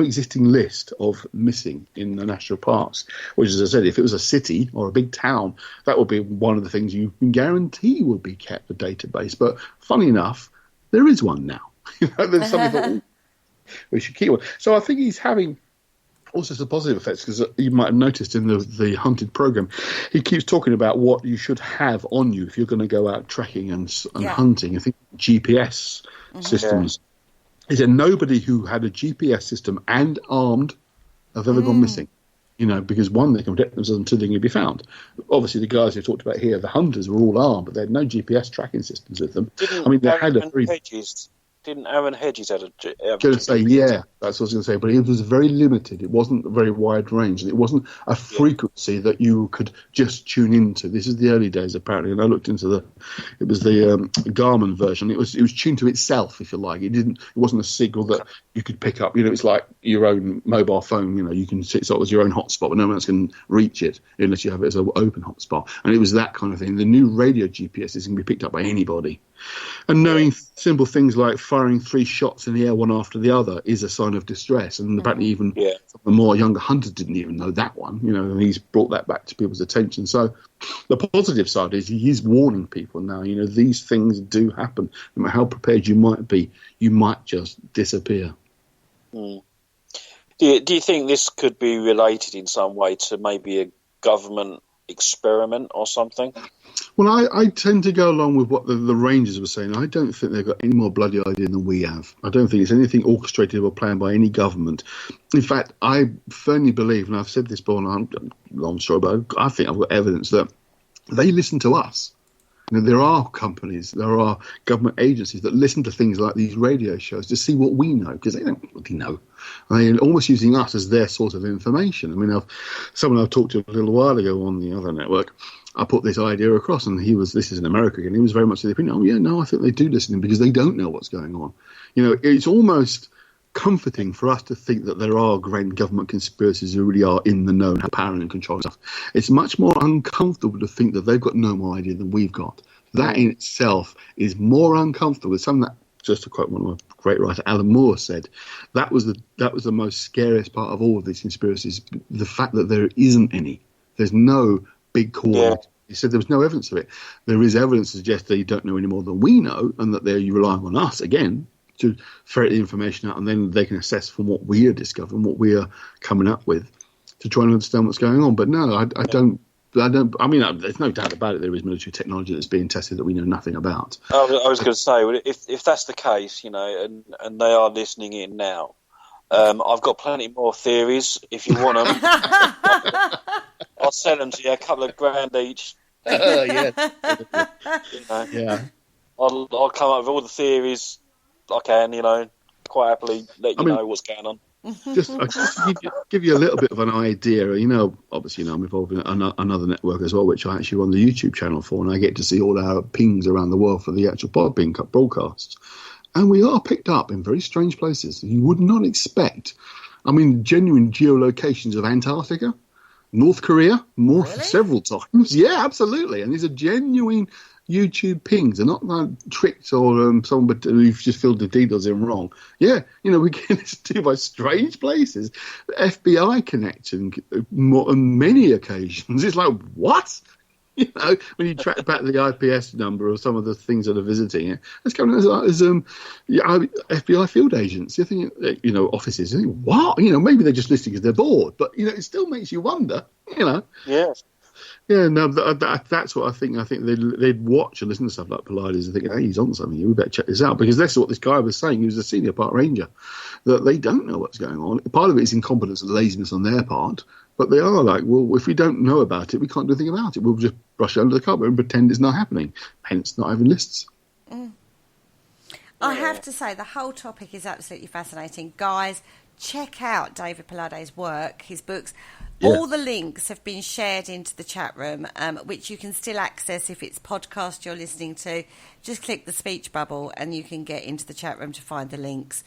existing list of missing in the national parks, which, as I said, if it was a city or a big town, that would be one of the things you can guarantee would be kept, a database. But funny enough, there is one now. You know, there's something we should keep one. So I think he's having also some positive effects, because you might have noticed in the Hunted program, he keeps talking about what you should have on you if you're going to go out tracking and hunting. I think GPS systems. He said nobody who had a GPS system and armed have ever gone missing. You know, because one, they can protect themselves until they can be found. Obviously, the guys who talked about here, the hunters, were all armed, but they had no GPS tracking systems with them. Didn't Aaron Hedges have a going to say, yeah, that's what I was going to say. But it was very limited. It wasn't a very wide range. And it wasn't a frequency that you could just tune into. This is the early days, apparently. And I looked into the Garmin version. It was tuned to itself, if you like. It wasn't a signal that you could pick up. You know, it's like your own mobile phone. You know, you can sit so it was your own hotspot, but no one else can reach it unless you have it as an open hotspot. And it was that kind of thing. The new radio GPS is going to be picked up by anybody. And knowing simple things like firing 3 shots in the air one after the other is a sign of distress. And apparently even some of the more younger hunters didn't even know that one, you know, and he's brought that back to people's attention. So the positive side is he is warning people now, you know, these things do happen. No matter how prepared you might be, you might just disappear. Do you think this could be related in some way to maybe a government experiment or something? Well, I tend to go along with what the Rangers were saying. I don't think they've got any more bloody idea than we have. I don't think it's anything orchestrated or planned by any government. In fact, I firmly believe, and I've said this before, and I'm long story, but I think I've got evidence that they listen to us. You know, there are companies, there are government agencies that listen to things like these radio shows to see what we know, because they don't really know. They're almost using us as their source of information. I mean, someone I talked to a little while ago on the other network, I put this idea across, and this is in America again, he was very much of the opinion, I think they do listen because they don't know what's going on. You know, it's almost comforting for us to think that there are grand government conspiracies who really are in the know and have power and control stuff. It's much more uncomfortable to think that they've got no more idea than we've got. That in itself is more uncomfortable. It's something that, just to quote one of my great writer, Alan Moore, said, that was the most scariest part of all of these conspiracies, the fact that there isn't any. There's no big coordinate. Yeah. He said there was no evidence of it. There is evidence to suggest that you don't know any more than we know, and that they're relying on us, again, to ferret the information out, and then they can assess from what we are discovering, what we are coming up with, to try and understand what's going on. But no, I don't. I mean, there's no doubt about it. There is military technology that's being tested that we know nothing about. I was going to say, if that's the case, you know, and they are listening in now, I've got plenty more theories if you want them. I'll sell them to you, a couple of grand each. Yeah. You know. Yeah. I'll come up with all the theories I can, quite happily let you know what's going on. Just to give you a little bit of an idea, obviously, I'm involved in another network as well, which I actually run the YouTube channel for, and I get to see all our pings around the world for the actual Podbean broadcasts. And we are picked up in very strange places you would not expect. I mean, genuine geolocations of Antarctica, North Korea, several times. Yeah, absolutely. And these are genuine YouTube pings. They're not like tricked or someone who've just filled the details in wrong. Yeah, we get this to by strange places. The FBI connection on many occasions. It's like, what? When you track back the IPS number of some of the things that are visiting it, it's coming as FBI field agents. You think, offices. You think, what? Maybe they're just listening because they're bored, but it still makes you wonder. Yeah. Yeah, no, that's what I think. I think they'd watch and listen to stuff like Paulides and think, hey, he's on something. We better check this out, because that's what this guy was saying. He was a senior park ranger. That they don't know what's going on. Part of it is incompetence and laziness on their part, but they are like, well, if we don't know about it, we can't do anything about it. We'll just brush it under the carpet and pretend it's not happening. Hence, not having lists. I have to say, the whole topic is absolutely fascinating. Guys, check out David Paulides' work, his books. Yeah. All the links have been shared into the chat room, which you can still access if it's podcast you're listening to. Just click the speech bubble and you can get into the chat room to find the links.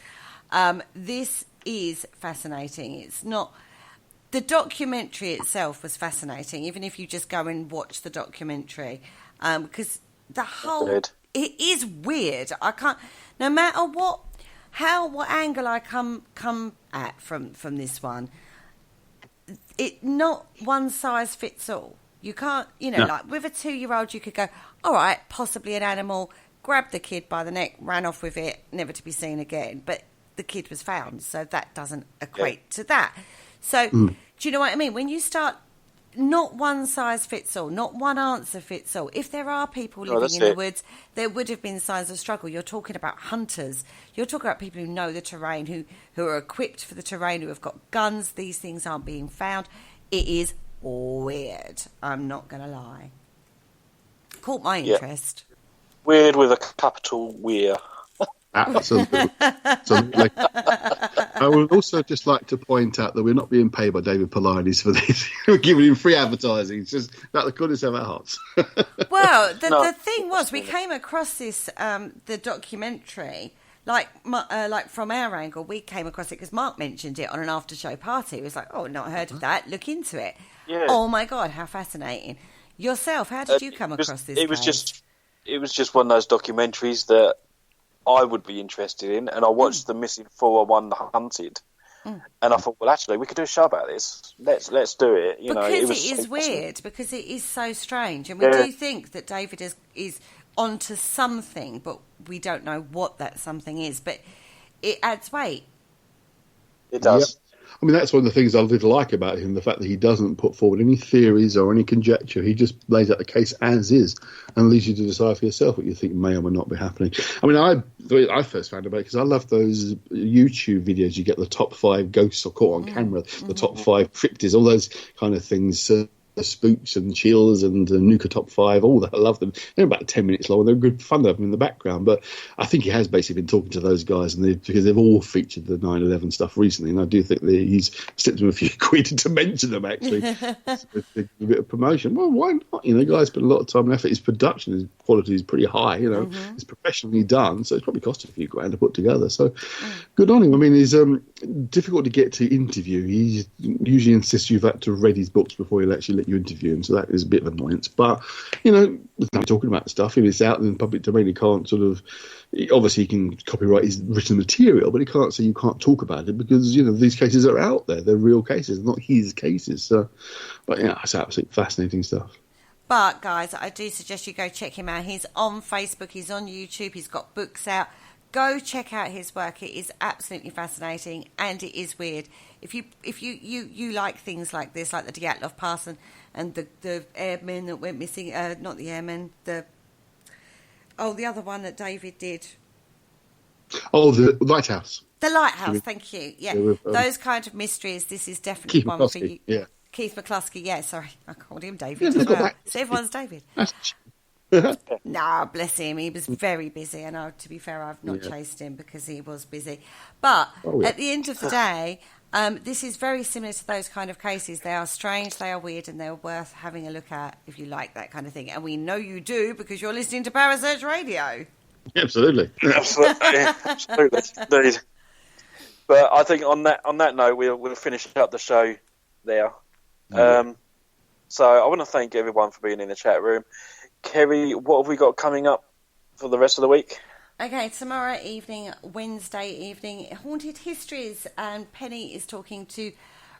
This is fascinating. It's not... The documentary itself was fascinating, even if you just go and watch the documentary, because the whole... It is weird. I can't... No matter what angle I come at from this one... It not one size fits all. You can't, like with a 2-year-old, you could go, all right, possibly an animal, grabbed the kid by the neck, ran off with it, never to be seen again. But the kid was found, so that doesn't equate to that. So, do you know what I mean? When you start, not one size fits all, not one answer fits all. If there are people living in the woods, there would have been signs of struggle. You're talking about hunters. You're talking about people who know the terrain, who are equipped for the terrain, who have got guns. These things aren't being found. It is weird. I'm not going to lie. Caught my interest. Weird with a capital weir. Absolutely. I would also just like to point out that we're not being paid by David Paulides for this. We're giving him free advertising. It's just about the goodness of our hearts. Well, the thing was, we came across this, the documentary, like from our angle, we came across it because Mark mentioned it on an after-show party. It was like, oh, not heard of that. Look into it. Yeah. Oh, my God, how fascinating. Yourself, how did you come across this? It was just one of those documentaries that I would be interested in, and I watched the Missing 401 Hunted, and I thought, well, actually, we could do a show about this. Let's do it. Because it is weird, because it is so strange, and we do think that David is onto something, but we don't know what that something is. But it adds weight. It does. Yep. I mean, that's one of the things I did like about him, the fact that he doesn't put forward any theories or any conjecture. He just lays out the case as is and leaves you to decide for yourself what you think may or may not be happening. I mean, I first found about it because I love those YouTube videos. You get the top 5 ghosts or caught on camera, the top 5 cryptids, all those kind of things. Spooks and chills and Nuka Top 5, all that. I love them. They're about 10 minutes long and they're good fun to have them in the background. But I think he has basically been talking to those guys because they've all featured the 9/11 stuff recently, and I do think that he's slipped them a few quid to mention them, actually. It's a bit of promotion. Well, why not? The guy's put a lot of time and effort. His production quality is pretty high. It's professionally done, so it's probably cost a few grand to put together. So good on him. I mean, he's difficult to get to interview. He usually insists you've had to read his books before he'll actually let you interview him, so that is a bit of an annoyance. But there's no talking about the stuff. If it's out in the public domain, he can't obviously he can copyright his written material, but he can't say you can't talk about it because these cases are out there. They're real cases, not his cases. So, but it's absolutely fascinating stuff. But guys, I do suggest you go check him out. He's on Facebook, he's on YouTube, he's got books out. Go check out his work. It is absolutely fascinating and it is weird. If you like things like this, like the Dyatlov Pass and the airmen that went missing, not the airmen, the other one that David did. Oh, the Lighthouse. The Lighthouse, thank you. Yeah, those kind of mysteries. This is definitely one for you. Yeah. Keith McCluskey, yeah, sorry, I called him David as well. So everyone's David. Nah, bless him. He was very busy, and to be fair, I've not chased him because he was busy. But at the end of the day, this is very similar to those kind of cases. They are strange, they are weird, and they're worth having a look at if you like that kind of thing. And we know you do because you're listening to Parasearch Radio. Absolutely. Absolutely. Indeed. But I think on that note, we'll finish up the show there. So I want to thank everyone for being in the chat room. Kerry, what have we got coming up for the rest of the week? Okay, tomorrow evening, Wednesday evening, Haunted Histories, and Penny is talking to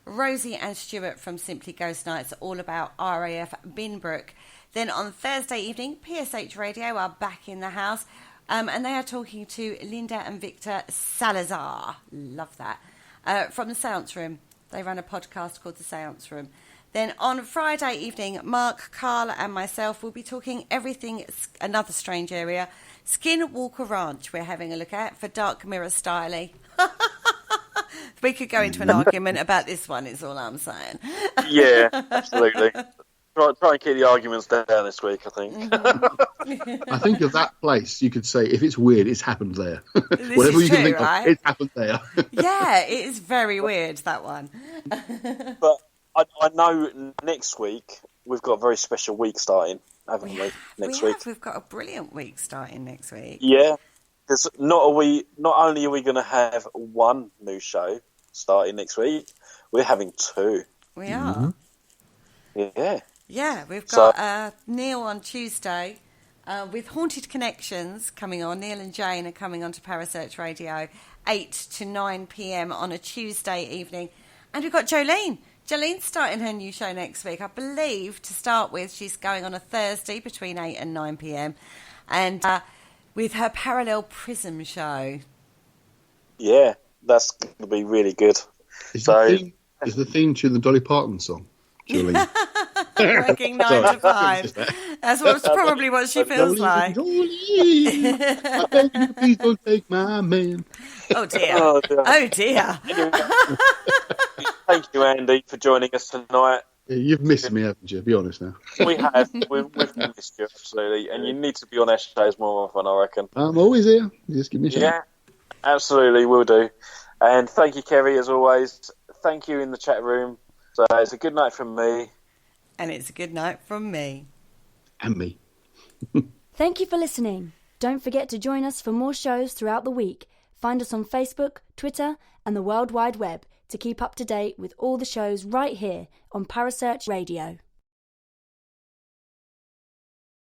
Rosie and Stuart from Simply Ghost Nights, all about RAF Binbrook. Then on Thursday evening, PSH Radio are back in the house, and they are talking to Linda and Victor Salazar. Love that. From the Seance Room. They run a podcast called The Seance Room. Then on Friday evening, Mark, Carla and myself will be talking everything, another strange area, Skinwalker Ranch we're having a look at for Dark Mirror Styly. We could go into an argument about this one, is all I'm saying. Yeah, absolutely. Try and keep the arguments down this week, I think. I think of that place, you could say, if it's weird, it's happened there. This Whatever is you true, can think right? of, it's happened there. Yeah, it is very weird, that one. But I know next week we've got a very special week starting, haven't we? Next week. We've got a brilliant week starting next week. Yeah. Because not only are we going to have one new show starting next week, we're having two. We are. Yeah. Yeah, we've got Neil on Tuesday with Haunted Connections coming on. Neil and Jane are coming on to Parasearch Radio 8 to 9 p.m. on a Tuesday evening. And we've got Jolene. Jolene's starting her new show next week. I believe, to start with, she's going on a Thursday between 8 and 9 p.m. And with her Parallel Prism show. Yeah, that's going to be really good. Is the theme to the Dolly Parton song, Jolene? Working 9 to 5. That's probably what she feels like. Jolene, I beg you, please don't take my man. Oh dear. Oh dear. Anyway, thank you, Andy, for joining us tonight. Yeah, you've missed me, haven't you? Be honest now. We have. We've missed you, absolutely. And you need to be on our shows more often, I reckon. I'm always here. Just give me a shout. Yeah, absolutely, will do. And thank you, Kerry, as always. Thank you in the chat room. So it's a good night from me. And it's a good night from me. And me. Thank you for listening. Don't forget to join us for more shows throughout the week. Find us on Facebook, Twitter, and the World Wide Web to keep up to date with all the shows right here on Parasearch Radio.